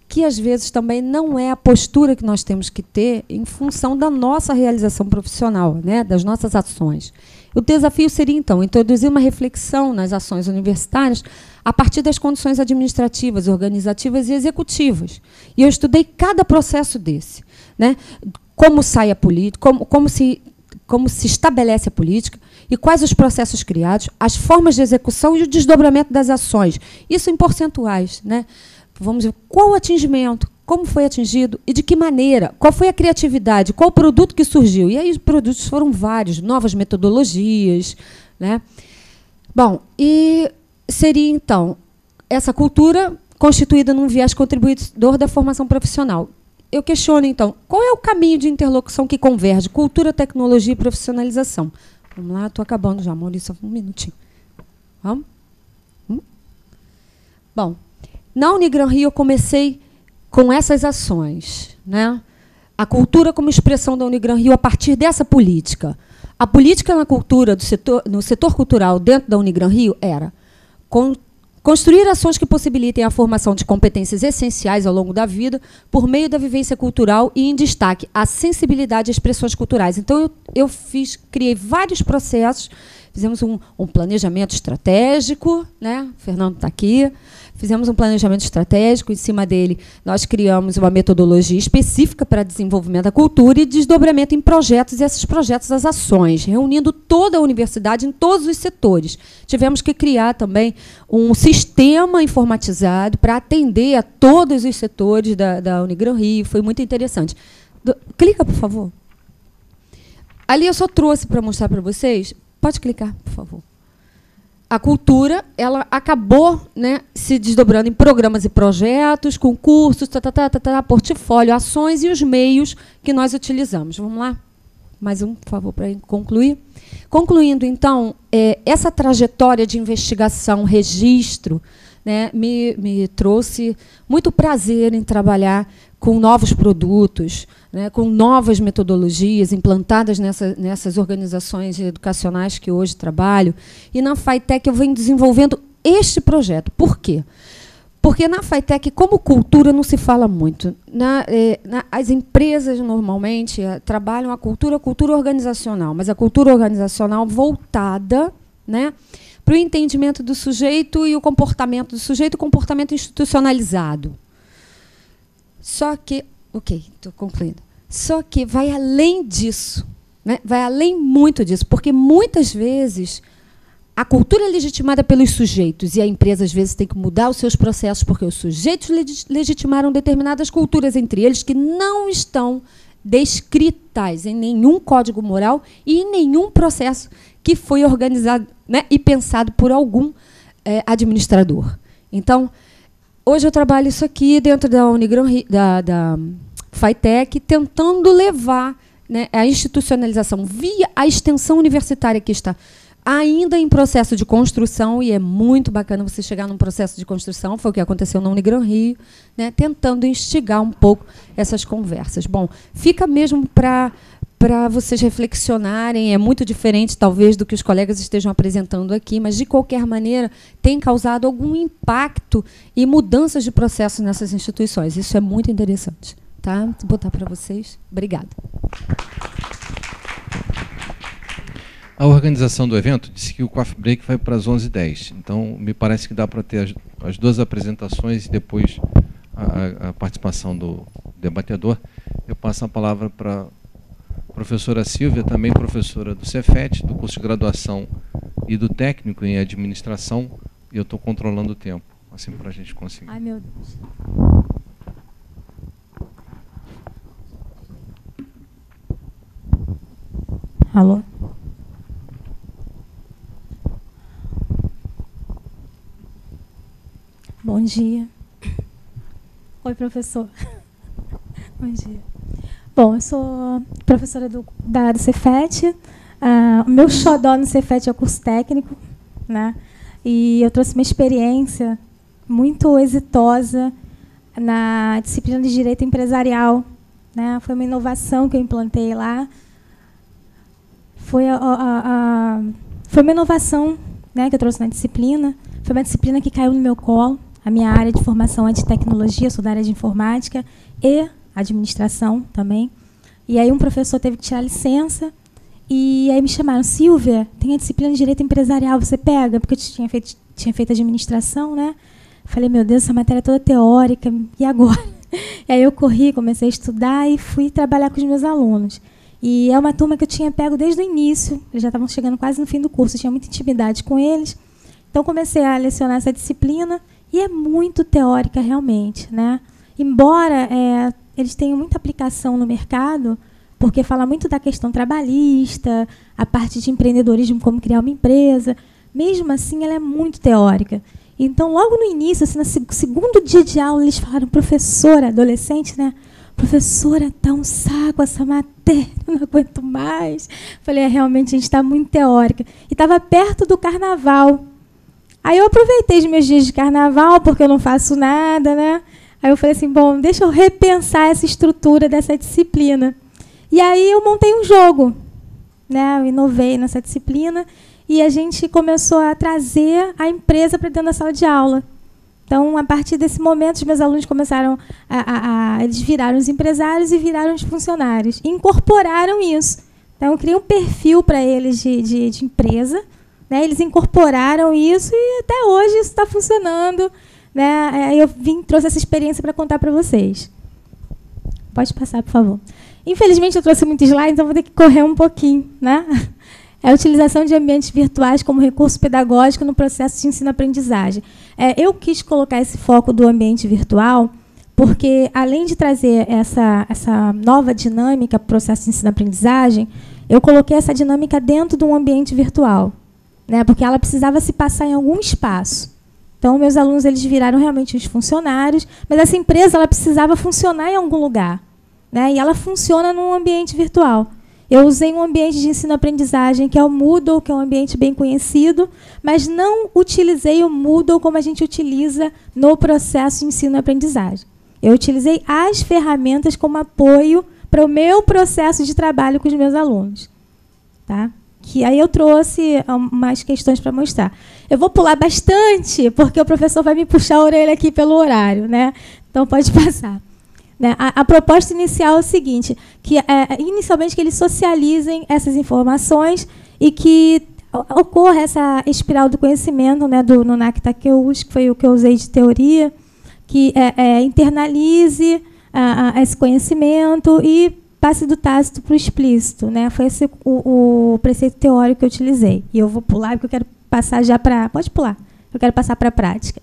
que às vezes também não é a postura que nós temos que ter em função da nossa realização profissional, né, das nossas ações. O desafio seria, então, introduzir uma reflexão nas ações universitárias a partir das condições administrativas, organizativas e executivas. E eu estudei cada processo desse, né? Como sai a política, como se estabelece a política e quais os processos criados, as formas de execução e o desdobramento das ações. Isso em percentuais, né? Vamos ver qual o atingimento, como foi atingido e de que maneira, qual foi a criatividade, qual o produto que surgiu. E aí os produtos foram vários, novas metodologias, né? Bom, e seria, então, essa cultura constituída num viés contribuidor da formação profissional. Eu questiono, então, qual é o caminho de interlocução que converge cultura, tecnologia e profissionalização? Vamos lá, estou acabando já, Maurício, 1 minutinho. Vamos? Bom, na Unigran Rio eu comecei com essas ações, né? A cultura como expressão da Unigran Rio a partir dessa política. A política na cultura, no setor cultural dentro da Unigran Rio era construir ações que possibilitem a formação de competências essenciais ao longo da vida por meio da vivência cultural e, em destaque, a sensibilidade e expressões culturais. Então, eu criei vários processos, fizemos um planejamento estratégico, né? O Fernando está aqui. Fizemos um planejamento estratégico, em cima dele nós criamos uma metodologia específica para desenvolvimento da cultura e desdobramento em projetos, e esses projetos, as ações, reunindo toda a universidade em todos os setores. Tivemos que criar também um sistema informatizado para atender a todos os setores da Unigran Rio, foi muito interessante. Clica, por favor. Ali eu só trouxe para mostrar para vocês, pode clicar, por favor. A cultura, ela acabou, né, se desdobrando em programas e projetos, concursos, portfólio, ações e os meios que nós utilizamos. Vamos lá? Mais um, por favor, para concluir. Concluindo, então, essa trajetória de investigação, registro, né, me trouxe muito prazer em trabalhar com novos produtos, né, com novas metodologias implantadas nessas organizações educacionais que hoje trabalho. E na FAITEC eu venho desenvolvendo este projeto. Por quê? Porque na Fitec, como cultura, não se fala muito. As empresas, normalmente, trabalham a cultura organizacional, mas a cultura organizacional voltada, né, para o entendimento do sujeito e o comportamento do sujeito, o comportamento institucionalizado. Só que, estou concluindo. Só que vai além disso, né? Vai além muito disso, porque muitas vezes a cultura é legitimada pelos sujeitos e a empresa às vezes tem que mudar os seus processos porque os sujeitos legitimaram determinadas culturas entre eles que não estão descritas em nenhum código moral e em nenhum processo que foi organizado, né, e pensado por algum administrador. Então, hoje eu trabalho isso aqui dentro da da Fitec, tentando levar, né, a institucionalização via a extensão universitária que está ainda em processo de construção, e é muito bacana você chegar num processo de construção, foi o que aconteceu na Unigran Rio, né, tentando instigar um pouco essas conversas. Bom, fica mesmo para vocês reflexionarem, é muito diferente, talvez, do que os colegas estejam apresentando aqui, mas, de qualquer maneira, tem causado algum impacto e mudanças de processo nessas instituições. Isso é muito interessante. Tá? Vou botar para vocês. Obrigada. A organização do evento disse que o coffee break vai para as 11h10. Então, me parece que dá para ter as duas apresentações e depois a participação do debatedor. Eu passo a palavra para a professora Silvia, também professora do Cefet, do curso de graduação e do técnico em administração. E eu estou controlando o tempo, assim, para a gente conseguir. Ai, meu Deus. Alô? Bom dia. Oi, professor. Bom dia. Bom, eu sou professora do Cefet. O meu xodó no Cefet é o curso técnico, né? E eu trouxe uma experiência muito exitosa na disciplina de Direito Empresarial, né? Foi uma inovação que eu implantei lá. Foi uma inovação, né, que eu trouxe na disciplina. Foi uma disciplina que caiu no meu colo. A minha área de formação é de tecnologia, sou da área de informática e administração também. E aí um professor teve que tirar licença e aí me chamaram: Silvia, tem a disciplina de Direito Empresarial, você pega? Porque eu tinha feito administração, né? Falei, meu Deus, essa matéria é toda teórica, e agora? E aí eu corri, comecei a estudar e fui trabalhar com os meus alunos. E é uma turma que eu tinha pego desde o início, eles já estavam chegando quase no fim do curso, eu tinha muita intimidade com eles. Então comecei a lecionar essa disciplina e é muito teórica realmente, né? Embora eles tenham muita aplicação no mercado, porque fala muito da questão trabalhista, a parte de empreendedorismo, como criar uma empresa, mesmo assim ela é muito teórica. Então, logo no início, assim, no segundo dia de aula, eles falaram: professora, adolescente, né? Professora, tá um saco essa matéria, não aguento mais. Falei, realmente, a gente está muito teórica. E estava perto do carnaval. Aí eu aproveitei os meus dias de carnaval, porque eu não faço nada, né? Aí eu falei assim, bom, deixa eu repensar essa estrutura dessa disciplina. E aí eu montei um jogo, né? Eu inovei nessa disciplina e a gente começou a trazer a empresa para dentro da sala de aula. Então, a partir desse momento, os meus alunos começaram eles viraram os empresários e viraram os funcionários. E incorporaram isso. Então, eu criei um perfil para eles de empresa, né? Eles incorporaram isso e até hoje isso está funcionando, né? Eu trouxe essa experiência para contar para vocês. Pode passar, por favor. Infelizmente, eu trouxe muito slide, então vou ter que correr um pouquinho, né? É a utilização de ambientes virtuais como recurso pedagógico no processo de ensino-aprendizagem. Eu quis colocar esse foco do ambiente virtual porque, além de trazer essa nova dinâmica para o processo de ensino-aprendizagem, eu coloquei essa dinâmica dentro de um ambiente virtual, né? Porque ela precisava se passar em algum espaço. Então, meus alunos eles viraram realmente os funcionários, mas essa empresa ela precisava funcionar em algum lugar, né? E ela funciona num ambiente virtual. Eu usei um ambiente de ensino-aprendizagem, que é o Moodle, que é um ambiente bem conhecido, mas não utilizei o Moodle como a gente utiliza no processo de ensino-aprendizagem. Eu utilizei as ferramentas como apoio para o meu processo de trabalho com os meus alunos. Tá? Que aí eu trouxe umas questões para mostrar. Eu vou pular bastante, porque o professor vai me puxar a orelha aqui pelo horário, né? Então pode passar. Né? A proposta inicial é o seguinte, que inicialmente que eles socializem essas informações e que ocorra essa espiral do conhecimento, né, do Nunak Takeuchi, que foi o que eu usei de teoria, que internalize esse conhecimento e passe do tácito para o explícito, né? Foi esse o preceito teórico que eu utilizei. E eu vou pular, porque eu quero passar já para... Pode pular. Eu quero passar para a prática.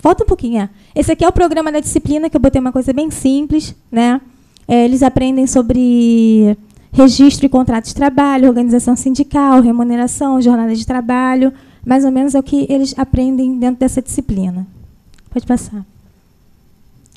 Volta um pouquinho. Esse aqui é o programa da disciplina, que eu botei uma coisa bem simples, né? Eles aprendem sobre registro e contrato de trabalho, organização sindical, remuneração, jornada de trabalho. Mais ou menos é o que eles aprendem dentro dessa disciplina. Pode passar.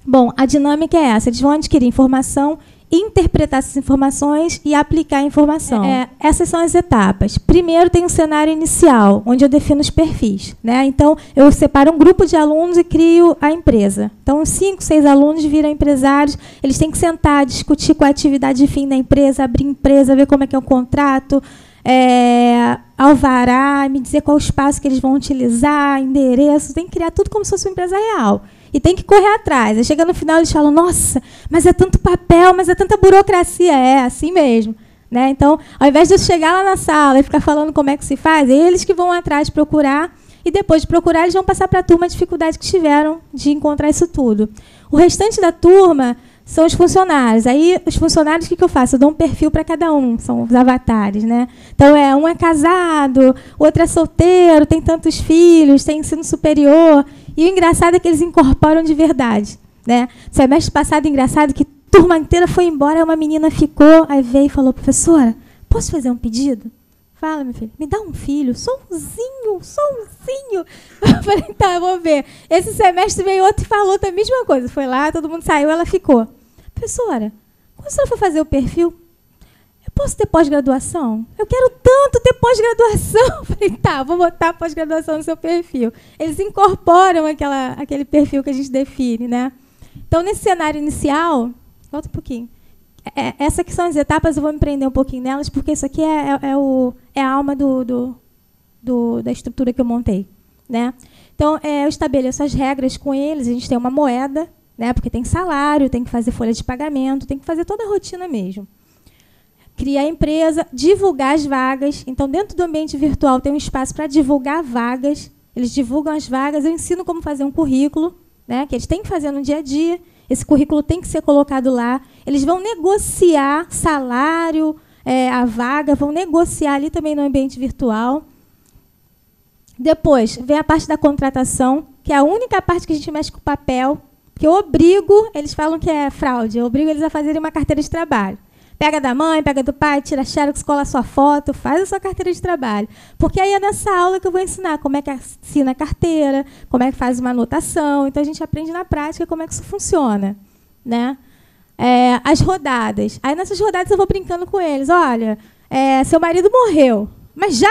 Bom, a dinâmica é essa. Eles vão adquirir informação, interpretar essas informações e aplicar a informação. Essas são as etapas. Primeiro tem um cenário inicial, onde eu defino os perfis, né? Então, eu separo um grupo de alunos e crio a empresa. Então, 5, 6 alunos viram empresários. Eles têm que sentar, discutir qual é a atividade de fim da empresa, abrir empresa, ver como é que é o contrato, alvará, me dizer qual o espaço que eles vão utilizar, endereço. Tem que criar tudo como se fosse uma empresa real. E tem que correr atrás. Aí chega no final, eles falam, nossa, mas é tanto papel, mas é tanta burocracia. É assim mesmo. Né? Então, ao invés de eu chegar lá na sala e ficar falando como é que se faz, é eles que vão atrás procurar, e depois de procurar, eles vão passar para a turma a dificuldade que tiveram de encontrar isso tudo. O restante da turma são os funcionários. Aí, os funcionários, o que eu faço? Eu dou um perfil para cada um, são os avatares. Né? Então, um é casado, o outro é solteiro, tem tantos filhos, tem ensino superior. E o engraçado é que eles incorporam de verdade. Né? Semestre passado, engraçado, que a turma inteira foi embora, aí uma menina ficou, aí veio e falou, professora, posso fazer um pedido? Fala, meu filho, me dá um filho, somzinho. Eu falei, tá, vou ver. Esse semestre veio outro e falou a mesma coisa. Foi lá, todo mundo saiu, ela ficou. Professora, quando a senhora for fazer o perfil, eu posso ter pós-graduação? Eu quero tanto ter pós-graduação. Eu falei, tá, vou botar pós-graduação no seu perfil. Eles incorporam aquele perfil que a gente define, né? Então, nesse cenário inicial, volta um pouquinho. Essas aqui são as etapas, eu vou me prender um pouquinho nelas, porque isso aqui é a alma da estrutura que eu montei. Né? Então, eu estabeleço as regras com eles, a gente tem uma moeda, né, porque tem salário, tem que fazer folha de pagamento, tem que fazer toda a rotina mesmo. Criar a empresa, divulgar as vagas. Então, dentro do ambiente virtual, tem um espaço para divulgar vagas. Eles divulgam as vagas, eu ensino como fazer um currículo, né, que eles têm que fazer no dia a dia. Esse currículo tem que ser colocado lá. Eles vão negociar salário, a vaga, vão negociar ali também no ambiente virtual. Depois, vem a parte da contratação, que é a única parte que a gente mexe com o papel, que eu obrigo, eles falam que é fraude, eu obrigo eles a fazerem uma carteira de trabalho. Pega da mãe, pega do pai, tira xerox, cola a sua foto, faz a sua carteira de trabalho. Porque aí é nessa aula que eu vou ensinar como é que assina a carteira, como é que faz uma anotação. Então, a gente aprende na prática como é que isso funciona. Né? As rodadas. Aí, nessas rodadas, eu vou brincando com eles. Olha, seu marido morreu, mas já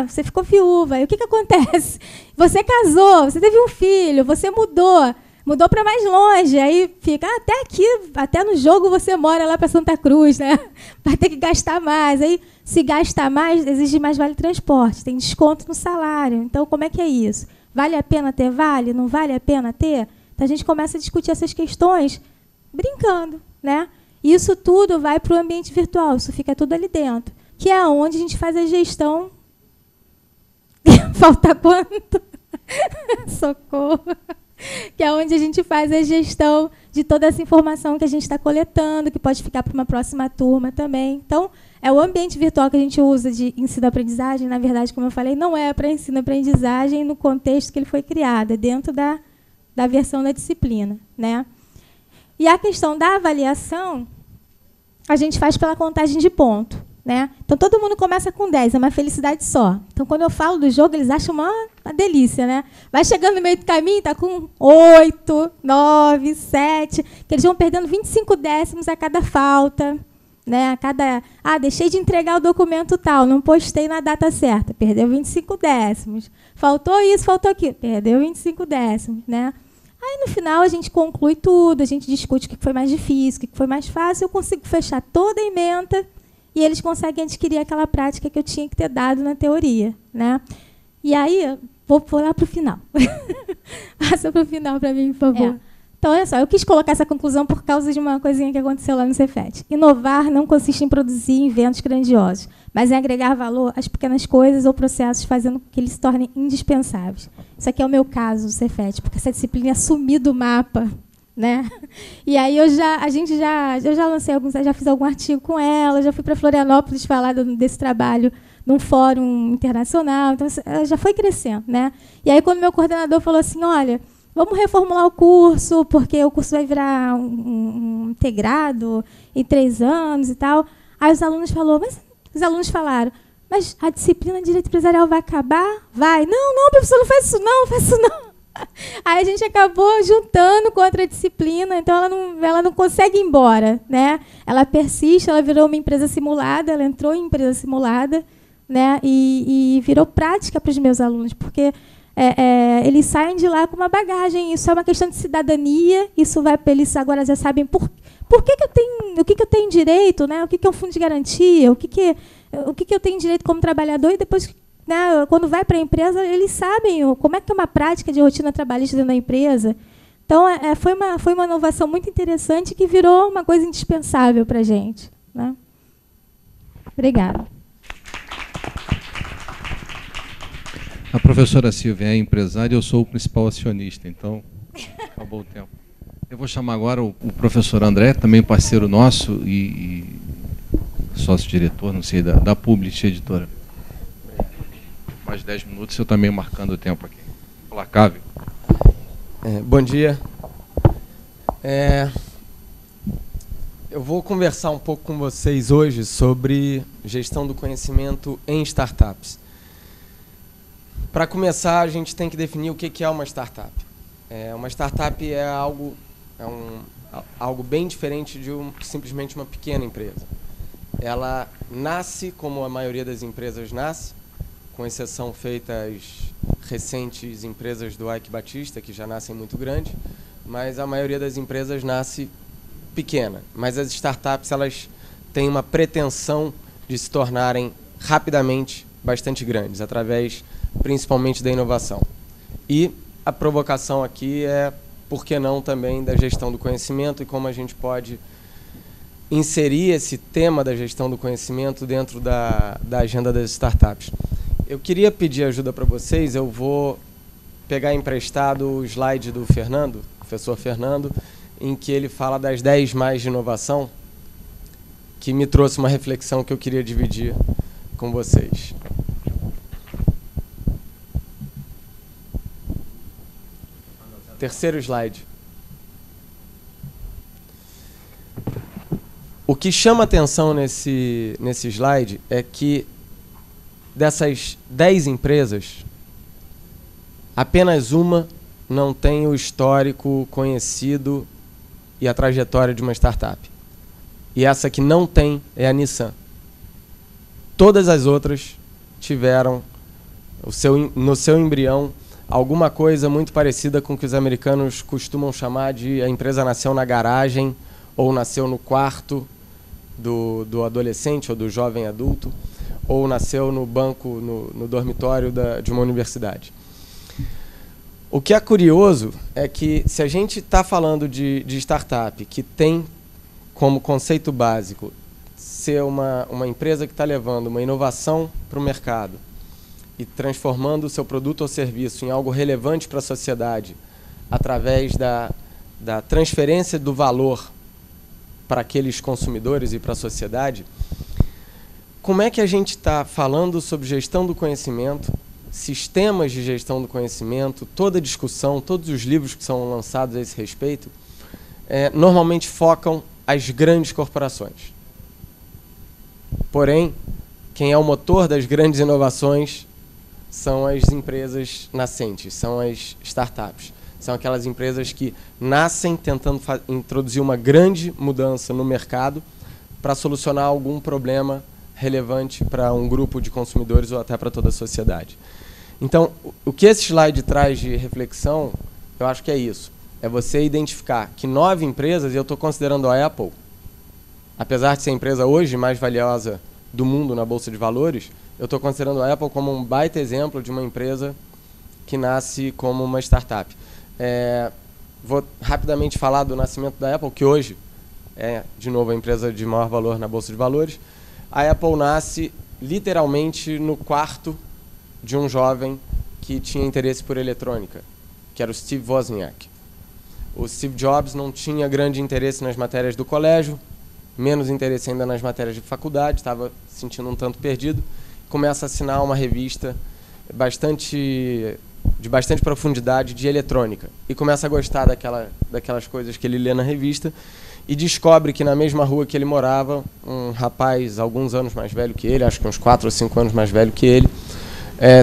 você ficou viúva. E o que acontece? Você casou, você teve um filho, você mudou para mais longe, aí fica, até aqui, até no jogo você mora lá para Santa Cruz, né? Vai ter que gastar mais. Aí, se gastar mais, exige mais vale transporte, tem desconto no salário. Então, como é que é isso? Vale a pena ter vale? Não vale a pena ter? Então, a gente começa a discutir essas questões brincando, né? Isso tudo vai para o ambiente virtual, isso fica tudo ali dentro, que é onde a gente faz a gestão. Falta quanto? Socorro. Que é onde a gente faz a gestão de toda essa informação que a gente está coletando, que pode ficar para uma próxima turma também. Então, é o ambiente virtual que a gente usa de ensino-aprendizagem. Na verdade, como eu falei, não é para ensino-aprendizagem no contexto que ele foi criado, é dentro da versão da disciplina. Né? E a questão da avaliação, a gente faz pela contagem de ponto. Né? Então, todo mundo começa com 10, é uma felicidade só. Então, quando eu falo do jogo, eles acham uma delícia. Né? Vai chegando no meio do caminho, está com 8, 9, 7, que eles vão perdendo 25 décimos a cada falta. Né? Deixei de entregar o documento tal, não postei na data certa, perdeu 25 décimos. Faltou isso, faltou aquilo, perdeu 25 décimos. Né? Aí, no final, a gente conclui tudo, a gente discute o que foi mais difícil, o que foi mais fácil, eu consigo fechar toda a ementa e eles conseguem adquirir aquela prática que eu tinha que ter dado na teoria, né? E aí, vou lá para o final. Passa para o final para mim, por favor. Então, olha só, eu quis colocar essa conclusão por causa de uma coisinha que aconteceu lá no Cefet. Inovar não consiste em produzir inventos grandiosos, mas em agregar valor às pequenas coisas ou processos, fazendo com que eles se tornem indispensáveis. Isso aqui é o meu caso, o Cefet, porque essa disciplina é sumir do mapa, né? E aí eu já lancei já fiz algum artigo com ela, já fui para Florianópolis falar desse trabalho num fórum internacional, então já foi crescendo, né? E aí quando meu coordenador falou assim, olha, vamos reformular o curso, porque o curso vai virar um integrado em 3 anos e tal. Aí os alunos falaram, mas a disciplina de Direito Empresarial vai acabar? Vai. Não, professor, não faz isso não. Aí a gente acabou juntando com outra disciplina, então ela não consegue ir embora, né? Ela persiste, ela virou uma empresa simulada, ela entrou em empresa simulada, né? E virou prática para os meus alunos, porque eles saem de lá com uma bagagem. Isso é uma questão de cidadania. Isso vai para eles agora já sabem por que eu tenho direito, né? O que é um fundo de garantia, o que eu tenho direito como trabalhador, e depois, né, quando vai para a empresa, eles sabem como é que é uma prática de rotina trabalhista dentro da empresa. Então, foi uma inovação muito interessante que virou uma coisa indispensável para a gente, né? Obrigada. A professora Silvia é empresária e eu sou o principal acionista, então acabou o tempo. Eu vou chamar agora o professor André, também parceiro nosso e sócio-diretor, não sei, da Publish Editora. Mais 10 minutos, eu também marcando o tempo aqui. Implacável. Bom dia. Eu vou conversar um pouco com vocês hoje sobre gestão do conhecimento em startups. Para começar, a gente tem que definir o que é uma startup. Uma startup é algo bem diferente de simplesmente uma pequena empresa. Ela nasce como a maioria das empresas nasce, com exceção feita às recentes empresas do Ike Batista, que já nascem muito grandes, mas a maioria das empresas nasce pequena. Mas as startups, elas têm uma pretensão de se tornarem rapidamente bastante grandes, através principalmente da inovação. E a provocação aqui é, por que não, também da gestão do conhecimento e como a gente pode inserir esse tema da gestão do conhecimento dentro da agenda das startups. Eu queria pedir ajuda para vocês. Eu vou pegar emprestado o slide do Fernando, professor Fernando, em que ele fala das 10 mais de inovação, que me trouxe uma reflexão que eu queria dividir com vocês. Terceiro slide. O que chama atenção nesse slide é que dessas 10 empresas, apenas uma não tem o histórico conhecido e a trajetória de uma startup. E essa que não tem é a Nissan. Todas as outras tiveram no seu embrião alguma coisa muito parecida com o que os americanos costumam chamar de a empresa nasceu na garagem ou nasceu no quarto do adolescente ou do jovem adulto, ou nasceu no banco, no dormitório de uma universidade. O que é curioso é que, se a gente está falando de startup que tem como conceito básico ser uma empresa que está levando uma inovação para o mercado e transformando o seu produto ou serviço em algo relevante para a sociedade através da transferência do valor para aqueles consumidores e para a sociedade, como é que a gente está falando sobre gestão do conhecimento, sistemas de gestão do conhecimento, toda a discussão, todos os livros que são lançados a esse respeito, normalmente focam as grandes corporações. Porém, quem é o motor das grandes inovações são as empresas nascentes, são as startups. São aquelas empresas que nascem tentando introduzir uma grande mudança no mercado para solucionar algum problema relevante para um grupo de consumidores ou até para toda a sociedade. Então, o que esse slide traz de reflexão, eu acho que é isso. É você identificar que 9 empresas, e eu estou considerando a Apple, apesar de ser a empresa hoje mais valiosa do mundo na Bolsa de Valores, eu estou considerando a Apple como um baita exemplo de uma empresa que nasce como uma startup. Vou rapidamente falar do nascimento da Apple, que hoje é, de novo, a empresa de maior valor na Bolsa de Valores. A Apple nasce literalmente no quarto de um jovem que tinha interesse por eletrônica, que era o Steve Wozniak. O Steve Jobs não tinha grande interesse nas matérias do colégio, menos interesse ainda nas matérias de faculdade, estava se sentindo um tanto perdido. Começa a assinar uma revista de bastante profundidade de eletrônica e começa a gostar daquelas coisas que ele lê na revista e descobre que na mesma rua que ele morava, um rapaz alguns anos mais velho que ele, acho que uns 4 ou 5 anos mais velho que ele,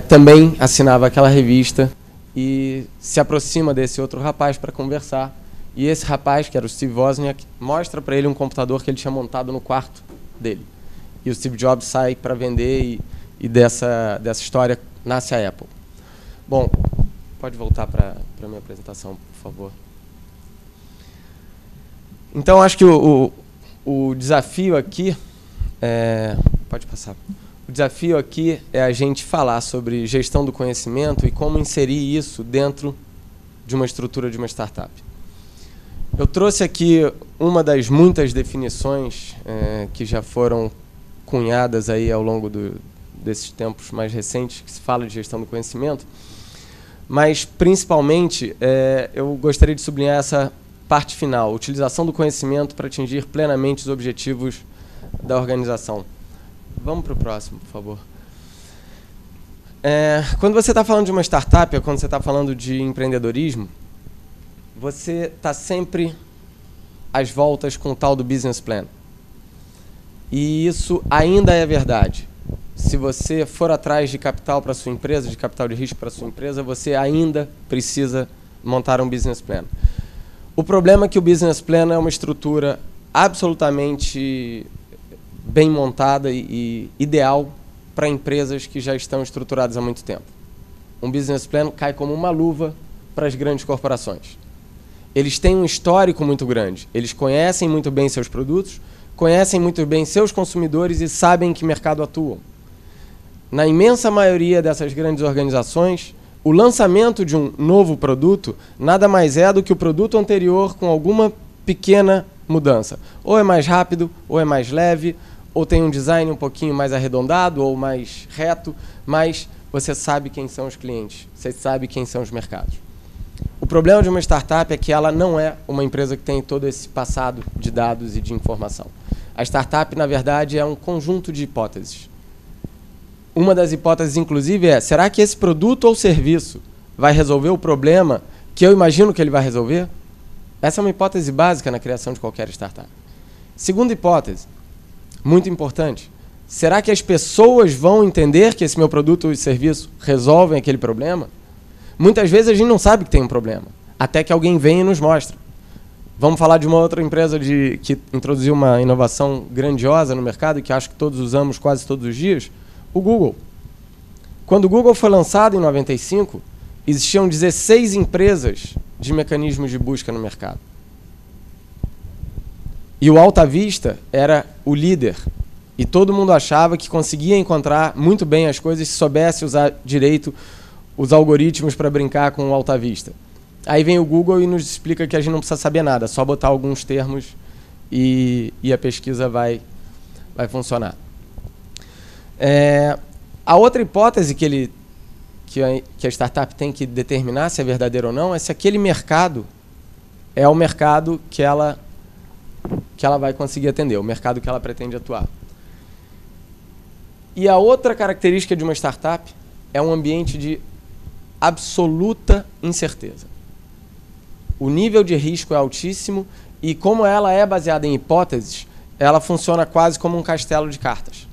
também assinava aquela revista e se aproxima desse outro rapaz para conversar. E esse rapaz, que era o Steve Wozniak, mostra para ele um computador que ele tinha montado no quarto dele. E o Steve Jobs sai para vender e dessa história nasce a Apple. Bom, pode voltar para a minha apresentação, por favor. Então, acho que o desafio aqui... pode passar. O desafio aqui é a gente falar sobre gestão do conhecimento e como inserir isso dentro de uma estrutura de uma startup. Eu trouxe aqui uma das muitas definições que já foram cunhadas aí ao longo desses tempos mais recentes, que se fala de gestão do conhecimento, mas, principalmente, eu gostaria de sublinhar essa parte final, utilização do conhecimento para atingir plenamente os objetivos da organização. Vamos para o próximo, por favor. Quando você está falando de uma startup, ou quando você está falando de empreendedorismo, você está sempre às voltas com o tal do business plan. E isso ainda é verdade. Se você for atrás de capital para sua empresa, de capital de risco para sua empresa, você ainda precisa montar um business plan. O problema é que o business plan é uma estrutura absolutamente bem montada e ideal para empresas que já estão estruturadas há muito tempo. Um business plan cai como uma luva para as grandes corporações. Eles têm um histórico muito grande. Eles conhecem muito bem seus produtos, conhecem muito bem seus consumidores e sabem em que mercado atuam. Na imensa maioria dessas grandes organizações, o lançamento de um novo produto nada mais é do que o produto anterior com alguma pequena mudança. Ou é mais rápido, ou é mais leve, ou tem um design um pouquinho mais arredondado ou mais reto, mas você sabe quem são os clientes, você sabe quem são os mercados. O problema de uma startup é que ela não é uma empresa que tem todo esse passado de dados e de informação. A startup, na verdade, é um conjunto de hipóteses. Uma das hipóteses, inclusive, é: será que esse produto ou serviço vai resolver o problema que eu imagino que ele vai resolver? Essa é uma hipótese básica na criação de qualquer startup. Segunda hipótese, muito importante: será que as pessoas vão entender que esse meu produto ou serviço resolvem aquele problema? Muitas vezes a gente não sabe que tem um problema, até que alguém vem e nos mostra. Vamos falar de uma outra empresa que introduziu uma inovação grandiosa no mercado e que acho que todos usamos quase todos os dias, o Google. Quando o Google foi lançado em 95, existiam 16 empresas de mecanismos de busca no mercado. E o Alta Vista era o líder. E todo mundo achava que conseguia encontrar muito bem as coisas se soubesse usar direito os algoritmos para brincar com o Alta Vista. Aí vem o Google e nos explica que a gente não precisa saber nada, só botar alguns termos e a pesquisa vai funcionar. A outra hipótese que a startup tem que determinar se é verdadeiro ou não é se aquele mercado é o mercado que ela vai conseguir atender, o mercado que ela pretende atuar. E a outra característica de uma startup é um ambiente de absoluta incerteza. O nível de risco é altíssimo e, como ela é baseada em hipóteses, ela funciona quase como um castelo de cartas.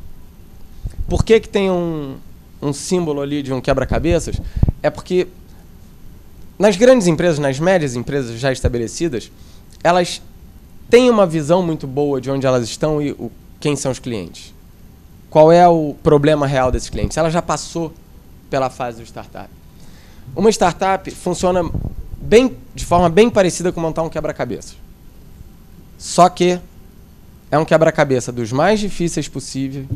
Por que tem um símbolo ali de um quebra-cabeças? É porque nas grandes empresas, nas médias empresas já estabelecidas, elas têm uma visão muito boa de onde elas estão e quem são os clientes. Qual é o problema real desses clientes? Ela já passou pela fase do startup. Uma startup funciona de forma bem parecida com montar um quebra-cabeças. Só que é um quebra-cabeça dos mais difíceis possível,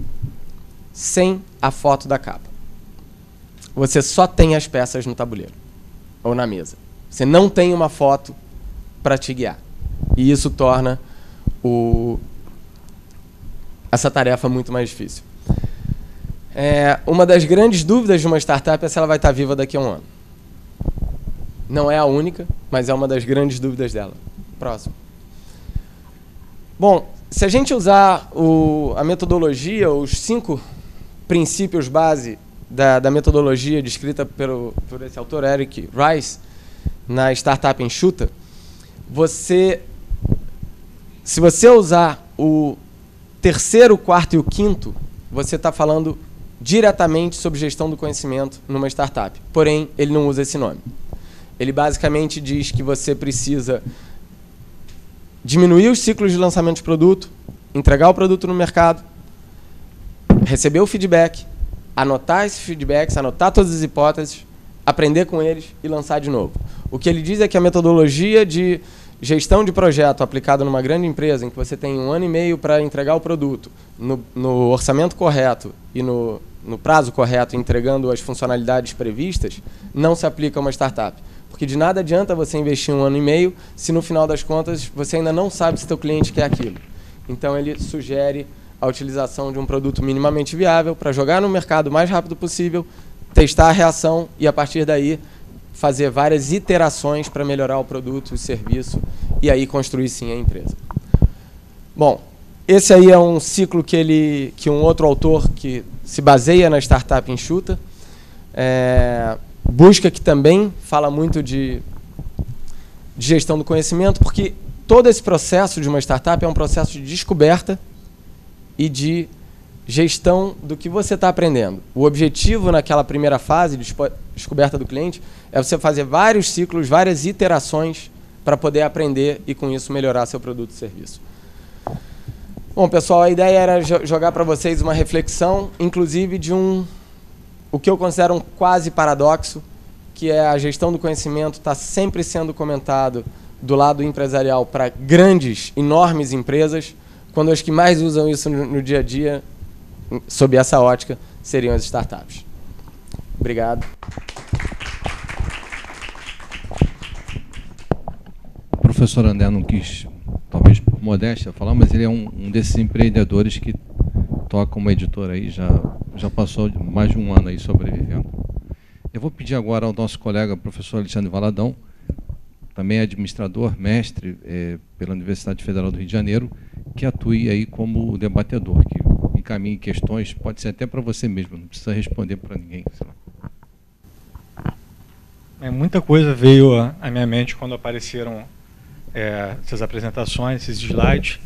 sem a foto da capa. Você só tem as peças no tabuleiro ou na mesa. Você não tem uma foto para te guiar. E isso torna essa tarefa muito mais difícil. Uma das grandes dúvidas de uma startup é se ela vai estar viva daqui a um ano. Não é a única, mas é uma das grandes dúvidas dela. Próximo. Bom, se a gente usar a metodologia, os 5 princípios base da metodologia descrita por esse autor, Eric Rice, na Startup Enxuta, se você usar o 3º, 4º e o 5º, você está falando diretamente sobre gestão do conhecimento numa startup. Porém, ele não usa esse nome. Ele basicamente diz que você precisa diminuir os ciclos de lançamento de produto, entregar o produto no mercado, receber o feedback, anotar esses feedbacks, anotar todas as hipóteses, aprender com eles e lançar de novo. O que ele diz é que a metodologia de gestão de projeto aplicada numa grande empresa, em que você tem 1 ano e meio para entregar o produto, no orçamento correto e no prazo correto, entregando as funcionalidades previstas, não se aplica a uma startup. Porque de nada adianta você investir 1 ano e meio se no final das contas você ainda não sabe se seu cliente quer aquilo. Então ele sugere a utilização de um produto minimamente viável para jogar no mercado o mais rápido possível, testar a reação e a partir daí fazer várias iterações para melhorar o produto, o serviço e aí construir sim a empresa. Bom, esse aí é um ciclo que um outro autor que se baseia na Startup Enxuta busca, que também fala muito de gestão do conhecimento, porque todo esse processo de uma startup é um processo de descoberta e de gestão do que você está aprendendo. O objetivo naquela primeira fase de descoberta do cliente é você fazer vários ciclos, várias iterações para poder aprender e, com isso, melhorar seu produto e serviço. Bom, pessoal, a ideia era jogar para vocês uma reflexão, inclusive de o que eu considero um quase paradoxo, que é a gestão do conhecimento está sempre sendo comentado do lado empresarial para grandes, enormes empresas, quando as que mais usam isso no dia a dia, sob essa ótica, seriam as startups. Obrigado. O professor André não quis, talvez por modéstia, falar, mas ele é um desses empreendedores que toca uma editora aí, já passou mais de 1 ano aí sobrevivendo. Eu vou pedir agora ao nosso colega, professor Alexandre Valadão, também administrador, mestre pela Universidade Federal do Rio de Janeiro, que atue aí como debatedor, que encaminhe questões, pode ser até para você mesmo, não precisa responder para ninguém. Sei lá. Muita coisa veio à minha mente quando apareceram essas apresentações, esses slides.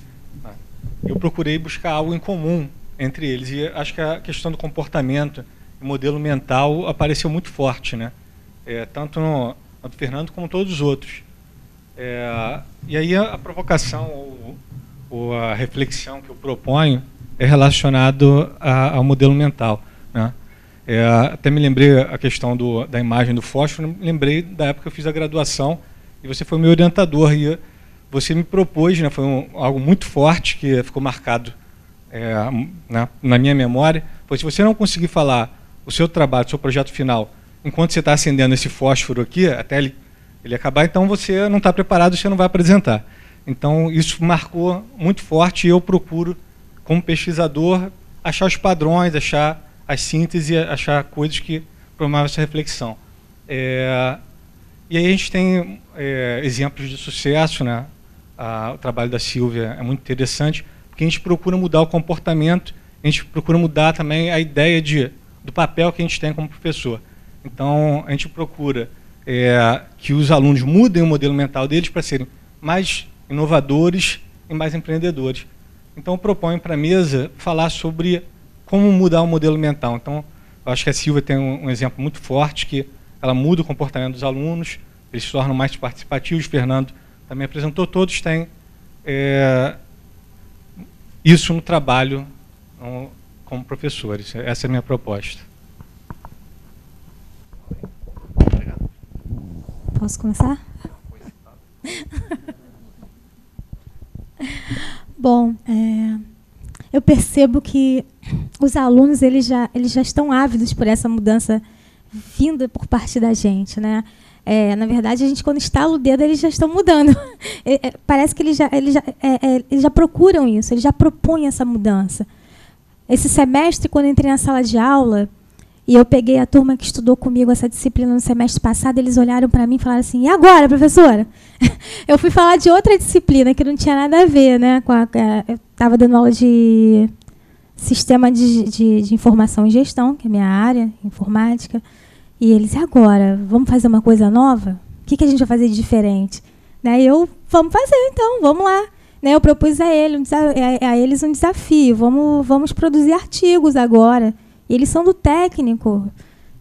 Eu procurei buscar algo em comum entre eles, e acho que a questão do comportamento e modelo mental apareceu muito forte, né? Tanto no do Fernando como todos os outros. E aí a provocação ou a reflexão que eu proponho é relacionado ao modelo mental, né? Até me lembrei a questão da imagem do fósforo, me lembrei da época que eu fiz a graduação e você foi meu orientador e você me propôs, né, foi algo muito forte que ficou marcado na minha memória. Pois se você não conseguir falar o seu trabalho, o seu projeto final, enquanto você está acendendo esse fósforo aqui, até ele acabar, então você não está preparado, você não vai apresentar. Então isso marcou muito forte e eu procuro, como pesquisador, achar os padrões, achar as sínteses, achar coisas que promovam essa reflexão. E aí a gente tem exemplos de sucesso, né? O trabalho da Silvia é muito interessante, porque a gente procura mudar o comportamento, a gente procura mudar também a ideia do papel que a gente tem como professor. Então, a gente procura que os alunos mudem o modelo mental deles para serem mais inovadores e mais empreendedores. Então, eu proponho para a mesa falar sobre como mudar o modelo mental. Então, eu acho que a Silvia tem um exemplo muito forte, que ela muda o comportamento dos alunos, eles se tornam mais participativos. O Fernando também apresentou, todos têm isso no trabalho como professores. Essa é a minha proposta. Posso começar? Bom, eu percebo que os alunos eles já estão ávidos por essa mudança vinda por parte da gente, né? Na verdade, a gente, quando estala o dedo, eles já estão mudando. Parece que eles já procuram isso, eles já propõem essa mudança. Esse semestre, quando eu entrei na sala de aula, e eu peguei a turma que estudou comigo essa disciplina no semestre passado, eles olharam para mim e falaram assim, e agora, professora? Eu fui falar de outra disciplina que não tinha nada a ver, né? Eu estava dando aula de sistema de informação e gestão, que é a minha área, informática. E eles, e agora? Vamos fazer uma coisa nova? O que a gente vai fazer de diferente? Né? Vamos fazer então, vamos lá. Né? Eu propus a eles um desafio, vamos produzir artigos agora. E eles são do técnico.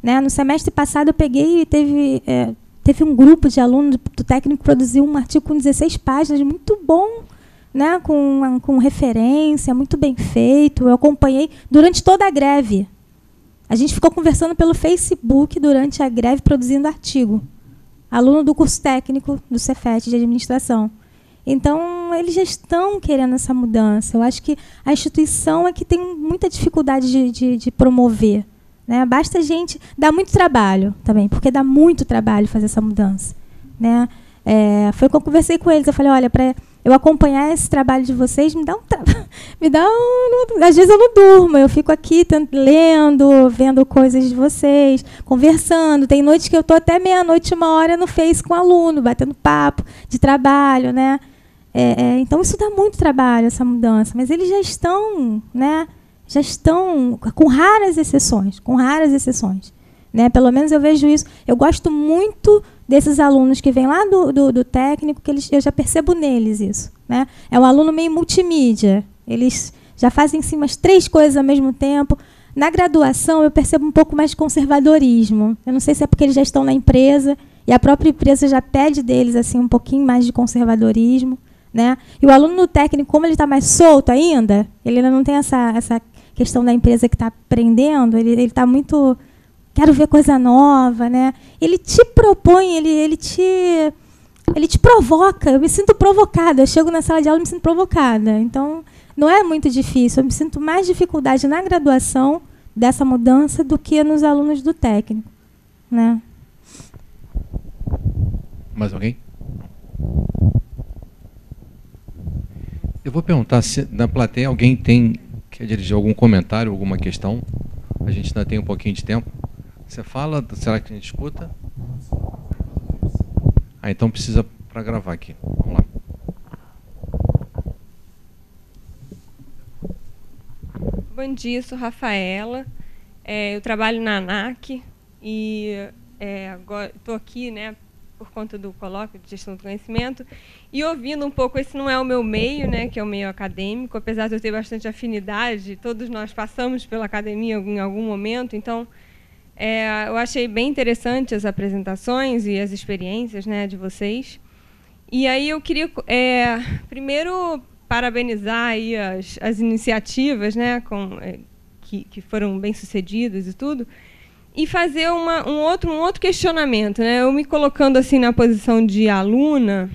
Né? No semestre passado eu peguei e teve um grupo de alunos do técnico que produziu um artigo com 16 páginas, muito bom, né? com referência, muito bem feito. Eu acompanhei durante toda a greve. A gente ficou conversando pelo Facebook durante a greve, produzindo artigo. Aluno do curso técnico do Cefet de administração. Então, eles já estão querendo essa mudança. Eu acho que a instituição é que tem muita dificuldade de promover. Né? Basta a gente... Dá muito trabalho também, porque dá muito trabalho fazer essa mudança. Né? Foi quando eu conversei com eles. Eu falei, olha, para eu acompanhar esse trabalho de vocês, às vezes eu não durmo, eu fico aqui lendo, vendo coisas de vocês, conversando. Tem noites que eu estou até meia-noite, 1h no Face com aluno, batendo papo de trabalho, né? Então isso dá muito trabalho, essa mudança, mas eles já estão, né? Já estão com raras exceções, né? Pelo menos eu vejo isso. Eu gosto muito desses alunos que vêm lá do técnico, que eu já percebo neles isso. Né? É um aluno meio multimídia. Eles já fazem sim, umas 3 coisas ao mesmo tempo. Na graduação, eu percebo um pouco mais de conservadorismo. Eu não sei se é porque eles já estão na empresa e a própria empresa já pede deles assim, um pouquinho mais de conservadorismo. Né? E o aluno no técnico, como ele está mais solto ainda, ele ainda não tem essa questão da empresa que está aprendendo, ele está muito... Quero ver coisa nova, né? Ele te propõe, ele te provoca. Eu me sinto provocada. Eu chego na sala de aula e me sinto provocada. Então, não é muito difícil. Eu me sinto mais dificuldade na graduação dessa mudança do que nos alunos do técnico. Né? Mais alguém? Eu vou perguntar se na plateia alguém quer dirigir algum comentário, alguma questão. A gente ainda tem um pouquinho de tempo. Você fala, será que a gente escuta? Então precisa para gravar aqui. Vamos lá. Bom dia, sou Rafaela. Eu trabalho na ANAC e estou aqui, né, por conta do colóquio de gestão do conhecimento e ouvindo um pouco, esse não é o meu meio, né, que é o meio acadêmico, apesar de eu ter bastante afinidade, todos nós passamos pela academia em algum momento, então... eu achei bem interessante as apresentações e as experiências, né, de vocês. E aí eu queria, primeiro, parabenizar aí as iniciativas, né, que foram bem-sucedidas e tudo, e fazer um outro questionamento. Né? Eu me colocando assim na posição de aluna,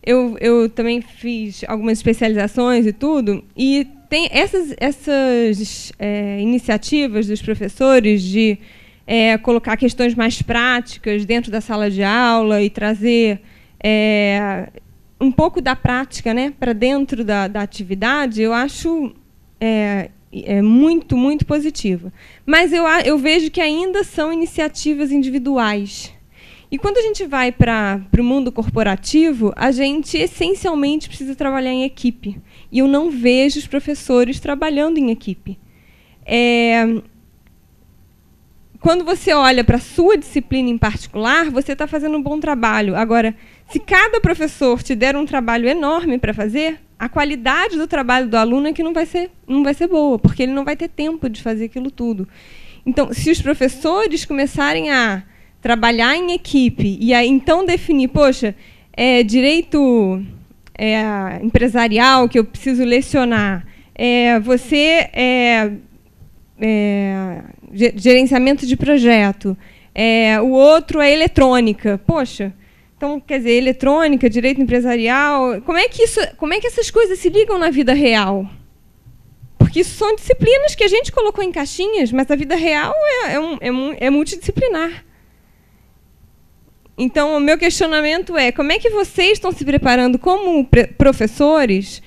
eu também fiz algumas especializações e tudo, e tem essas iniciativas dos professores de colocar questões mais práticas dentro da sala de aula e trazer um pouco da prática, né, para dentro da atividade, eu acho muito, muito positiva. Mas eu vejo que ainda são iniciativas individuais. E quando a gente vai para o mundo corporativo, a gente essencialmente precisa trabalhar em equipe. E eu não vejo os professores trabalhando em equipe. Quando você olha para a sua disciplina em particular, você está fazendo um bom trabalho. Agora, se cada professor te der um trabalho enorme para fazer, a qualidade do trabalho do aluno é que não vai ser boa, porque ele não vai ter tempo de fazer aquilo tudo. Então, se os professores começarem a trabalhar em equipe e aí então definir, poxa, direito empresarial que eu preciso lecionar, gerenciamento de projeto, o outro é eletrônica. Poxa, Então, quer dizer, eletrônica, direito empresarial, como é que essas coisas se ligam na vida real? Porque isso são disciplinas que a gente colocou em caixinhas, mas a vida real é multidisciplinar. Então, o meu questionamento é, como é que vocês estão se preparando como professores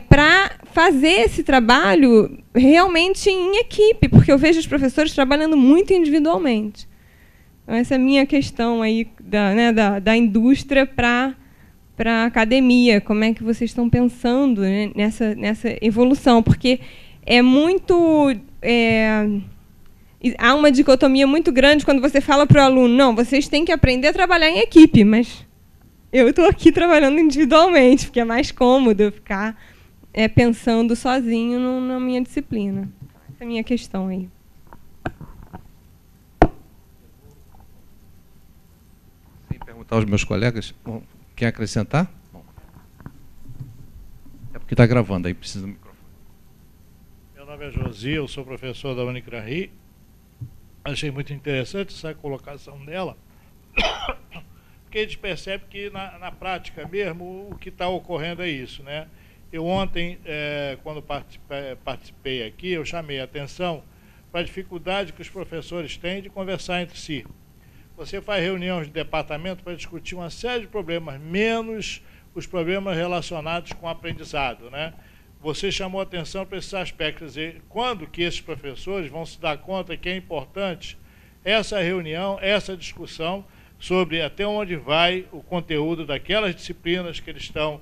para fazer esse trabalho realmente em equipe? Porque eu vejo os professores trabalhando muito individualmente. Então, essa é a minha questão aí da indústria para a academia. Como é que vocês estão pensando, né, nessa evolução? Porque é muito... há uma dicotomia muito grande quando você fala para o aluno, não, vocês têm que aprender a trabalhar em equipe, mas eu estou aqui trabalhando individualmente, porque é mais cômodo eu ficar pensando sozinho na minha disciplina. Essa é a minha questão aí. Sem perguntar aos meus colegas, bom, quer acrescentar? Bom. É porque está gravando, aí precisa do microfone. Meu nome é Josi, eu sou professor da Unicranri. Achei muito interessante essa colocação dela, porque a gente percebe que na prática mesmo o que está ocorrendo é isso, né? Eu ontem, quando participei aqui, eu chamei a atenção para a dificuldade que os professores têm de conversar entre si. Você faz reuniões de departamento para discutir uma série de problemas, menos os problemas relacionados com o aprendizado, né? Você chamou atenção para esses aspectos. Quer dizer, quando que esses professores vão se dar conta que é importante essa reunião, essa discussão sobre até onde vai o conteúdo daquelas disciplinas que eles estão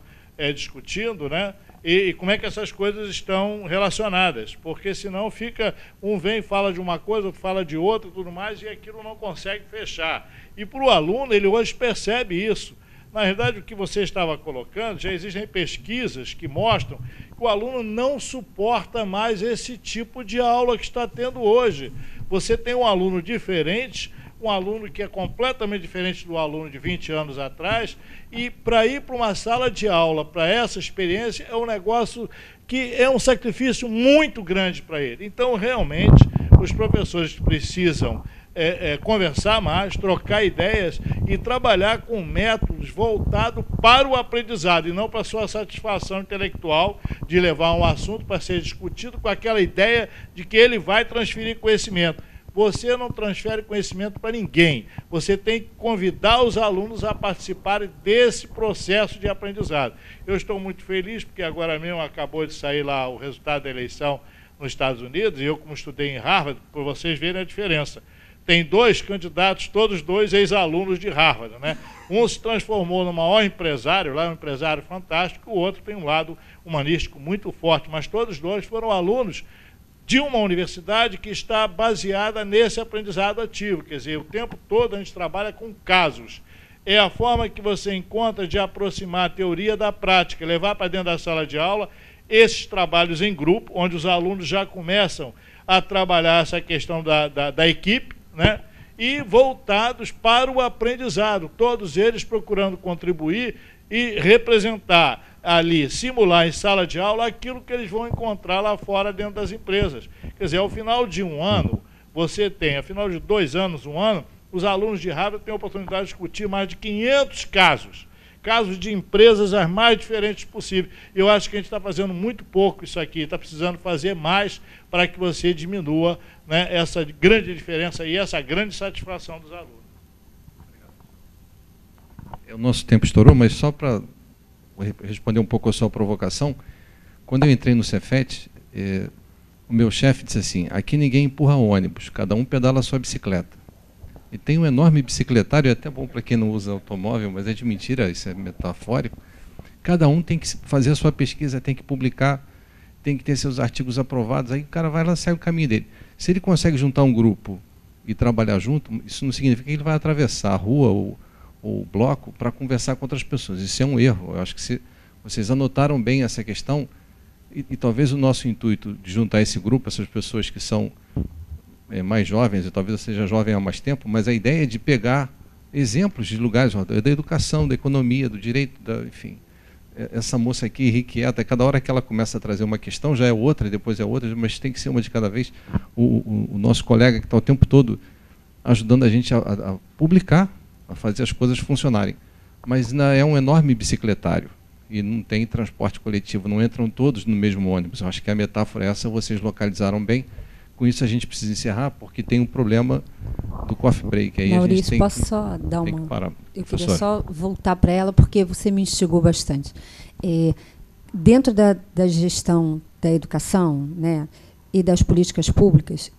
discutindo, né? E como é que essas coisas estão relacionadas, porque senão fica, um vem e fala de uma coisa, outro fala de outra e tudo mais, e aquilo não consegue fechar. E para o aluno, ele hoje percebe isso. Na verdade, o que você estava colocando, já existem pesquisas que mostram que o aluno não suporta mais esse tipo de aula que está tendo hoje. Você tem um aluno diferente, um aluno que é completamente diferente do aluno de 20 anos atrás, e para ir para uma sala de aula, para essa experiência, é um negócio que é um sacrifício muito grande para ele. Então, realmente, os professores precisam conversar mais, trocar ideias e trabalhar com métodos voltados para o aprendizado e não para a sua satisfação intelectual de levar um assunto para ser discutido com aquela ideia de que ele vai transferir conhecimento. Você não transfere conhecimento para ninguém. Você tem que convidar os alunos a participarem desse processo de aprendizado. Eu estou muito feliz porque agora mesmo acabou de sair lá o resultado da eleição nos Estados Unidos e eu, como estudei em Harvard, para vocês verem a diferença. Tem 2 candidatos, todos 2 ex-alunos de Harvard, né? Um se transformou no maior empresário, lá é um empresário fantástico, o outro tem um lado humanístico muito forte, mas todos 2 foram alunos de uma universidade que está baseada nesse aprendizado ativo. Quer dizer, o tempo todo a gente trabalha com casos. É a forma que você encontra de aproximar a teoria da prática, levar para dentro da sala de aula esses trabalhos em grupo, onde os alunos já começam a trabalhar essa questão da equipe, né? E voltados para o aprendizado, todos eles procurando contribuir e representar ali, simular em sala de aula aquilo que eles vão encontrar lá fora dentro das empresas. Quer dizer, ao final de um ano, você tem, ao final de 2 anos, 1 ano, os alunos de Harvard têm a oportunidade de discutir mais de 500 casos de empresas as mais diferentes possíveis. Eu acho que a gente está fazendo muito pouco isso aqui, está precisando fazer mais para que você diminua, né, essa grande diferença e essa grande satisfação dos alunos. O nosso tempo estourou, mas só para responder um pouco a sua provocação, quando eu entrei no Cefet, o meu chefe disse assim, aqui ninguém empurra ônibus, cada um pedala a sua bicicleta. E tem um enorme bicicletário, é até bom para quem não usa automóvel, mas é de mentira, isso é metafórico. Cada um tem que fazer a sua pesquisa, tem que publicar, tem que ter seus artigos aprovados, aí o cara vai lá e segue o caminho dele. Se ele consegue juntar um grupo e trabalhar junto, isso não significa que ele vai atravessar a rua ou o bloco para conversar com outras pessoas. Isso é um erro. Eu acho que vocês anotaram bem essa questão e talvez o nosso intuito de juntar esse grupo, essas pessoas que são mais jovens, e talvez eu seja jovem há mais tempo, mas a ideia é de pegar exemplos de lugares da educação, da economia, do direito, enfim. Essa moça aqui, irrequieta, cada hora que ela começa a trazer uma questão, já é outra, depois é outra, mas tem que ser uma de cada vez. O nosso colega que está o tempo todo ajudando a gente a publicar, a fazer as coisas funcionarem. Mas ainda é um enorme bicicletário e não tem transporte coletivo, não entram todos no mesmo ônibus. Eu acho que a metáfora é essa, vocês localizaram bem. Com isso a gente precisa encerrar, porque tem um problema do coffee break. Aí Maurício, a gente tem posso só dar uma... Eu queria só voltar para ela, porque você me instigou bastante. Dentro da gestão da educação, né, e das políticas públicas,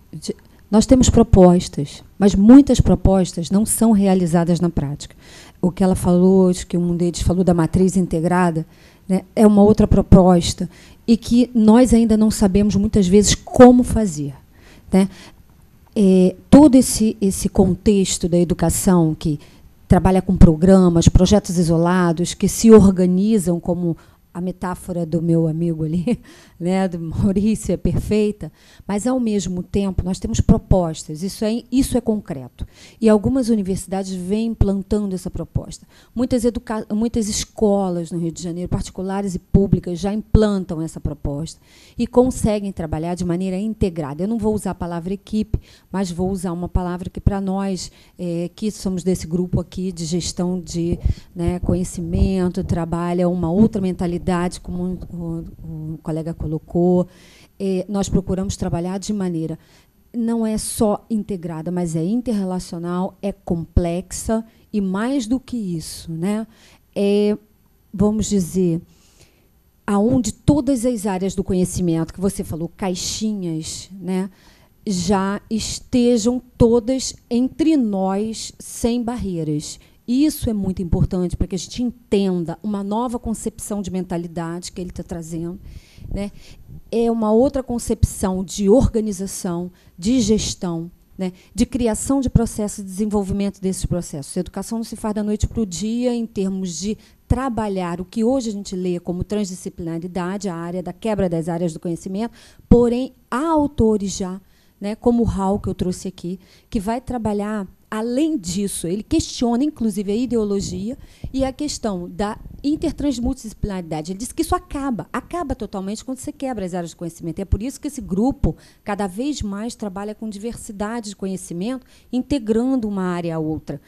nós temos propostas, mas muitas propostas não são realizadas na prática. O que ela falou, acho que um deles falou da matriz integrada, né, é uma outra proposta, e que nós ainda não sabemos, muitas vezes, como fazer. Né? Todo esse contexto da educação, que trabalha com programas, projetos isolados, que se organizam como a metáfora do meu amigo ali, né, do Maurício, é perfeita, mas, ao mesmo tempo, nós temos propostas, isso é concreto. E algumas universidades vêm implantando essa proposta. Muitas escolas no Rio de Janeiro, particulares e públicas, já implantam essa proposta e conseguem trabalhar de maneira integrada. Eu não vou usar a palavra equipe, mas vou usar uma palavra que, para nós, que somos desse grupo aqui de gestão de, né, conhecimento, trabalha uma outra mentalidade, como o colega colocou, nós procuramos trabalhar de maneira, não é só integrada, mas é interrelacional, é complexa, e mais do que isso, né, vamos dizer, aonde todas as áreas do conhecimento, que você falou, caixinhas, né, já estejam todas entre nós, sem barreiras. Isso é muito importante para que a gente entenda uma nova concepção de mentalidade que ele está trazendo. Né? É uma outra concepção de organização, de gestão, né? De criação de processos e desenvolvimento desses processos. A educação não se faz da noite para o dia em termos de trabalhar o que hoje a gente lê como transdisciplinaridade, a área da quebra das áreas do conhecimento, porém, há autores já, né, como o Hall, que eu trouxe aqui, que vai trabalhar, além disso, ele questiona, inclusive, a ideologia e a questão da intertransmultidisciplinaridade. Ele diz que isso acaba totalmente quando você quebra as áreas de conhecimento. É por isso que esse grupo, cada vez mais, trabalha com diversidade de conhecimento, integrando uma área à outra.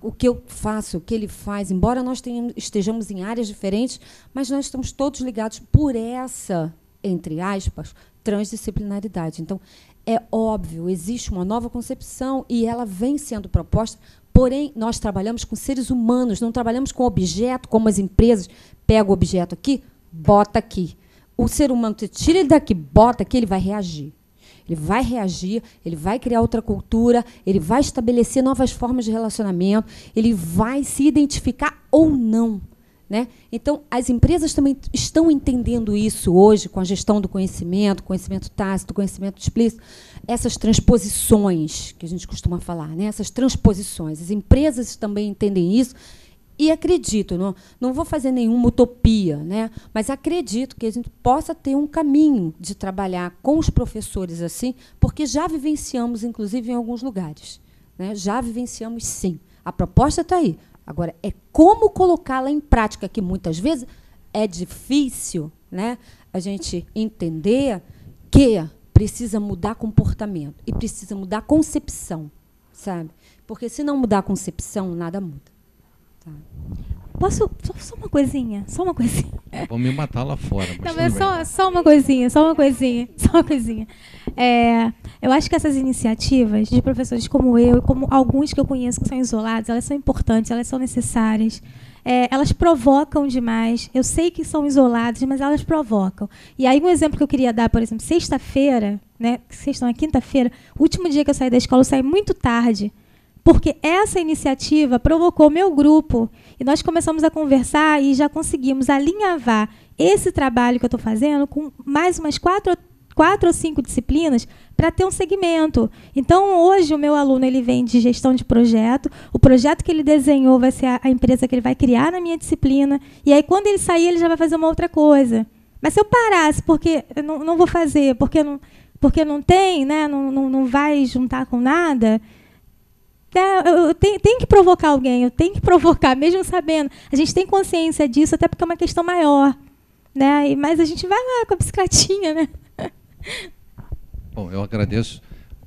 O que eu faço, o que ele faz, embora nós estejamos em áreas diferentes, mas nós estamos todos ligados por essa, entre aspas, transdisciplinaridade. Então, é óbvio, existe uma nova concepção e ela vem sendo proposta, porém, nós trabalhamos com seres humanos, não trabalhamos com objeto, como as empresas pegam o objeto aqui, bota aqui. O ser humano, você tira ele daqui, bota aqui, ele vai reagir. Ele vai reagir, ele vai criar outra cultura, ele vai estabelecer novas formas de relacionamento, ele vai se identificar ou não. Né? Então, as empresas também estão entendendo isso hoje, com a gestão do conhecimento, conhecimento tácito, conhecimento explícito, essas transposições que a gente costuma falar, né? Essas transposições. As empresas também entendem isso e acredito, não vou fazer nenhuma utopia, né? Mas acredito que a gente possa ter um caminho de trabalhar com os professores assim, porque já vivenciamos, inclusive, em alguns lugares. Né? Já vivenciamos, sim. A proposta está aí. Agora, é como colocá-la em prática, que muitas vezes é difícil, né, a gente entender que precisa mudar comportamento e precisa mudar concepção, sabe? Porque se não mudar a concepção, nada muda. Tá? Posso só uma coisinha? Só uma coisinha. Vão me matar lá fora. Não, mas só uma coisinha. Eu acho que essas iniciativas de professores como eu e como alguns que eu conheço que são isolados, elas são importantes, elas são necessárias. Elas provocam demais. Eu sei que são isoladas, mas elas provocam. E aí um exemplo que eu queria dar, por exemplo, sexta-feira, né? Vocês estão na quinta-feira, o último dia que eu saí da escola, eu saí muito tarde. Porque essa iniciativa provocou meu grupo e nós começamos a conversar e já conseguimos alinhavar esse trabalho que eu estou fazendo com mais umas 4 ou 5 disciplinas para ter um segmento. Então, hoje, o meu aluno ele vem de gestão de projeto, o projeto que ele desenhou vai ser a empresa que ele vai criar na minha disciplina, e aí, quando ele sair, ele já vai fazer uma outra coisa. Mas se eu parasse, porque eu não vou fazer, porque não tem, né, não vai juntar com nada... Eu tenho que provocar alguém, eu tenho que provocar, mesmo sabendo. A gente tem consciência disso, até porque é uma questão maior. Né? Mas a gente vai lá com a bicicletinha. Né? Bom, eu agradeço.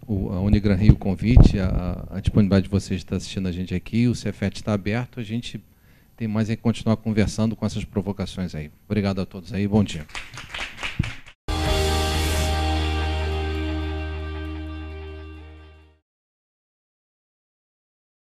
a Unigran Rio o convite, a disponibilidade de vocês estar assistindo a gente aqui, o Cefet está aberto, a gente tem mais é que continuar conversando com essas provocações aí. Obrigado a todos aí, bom dia.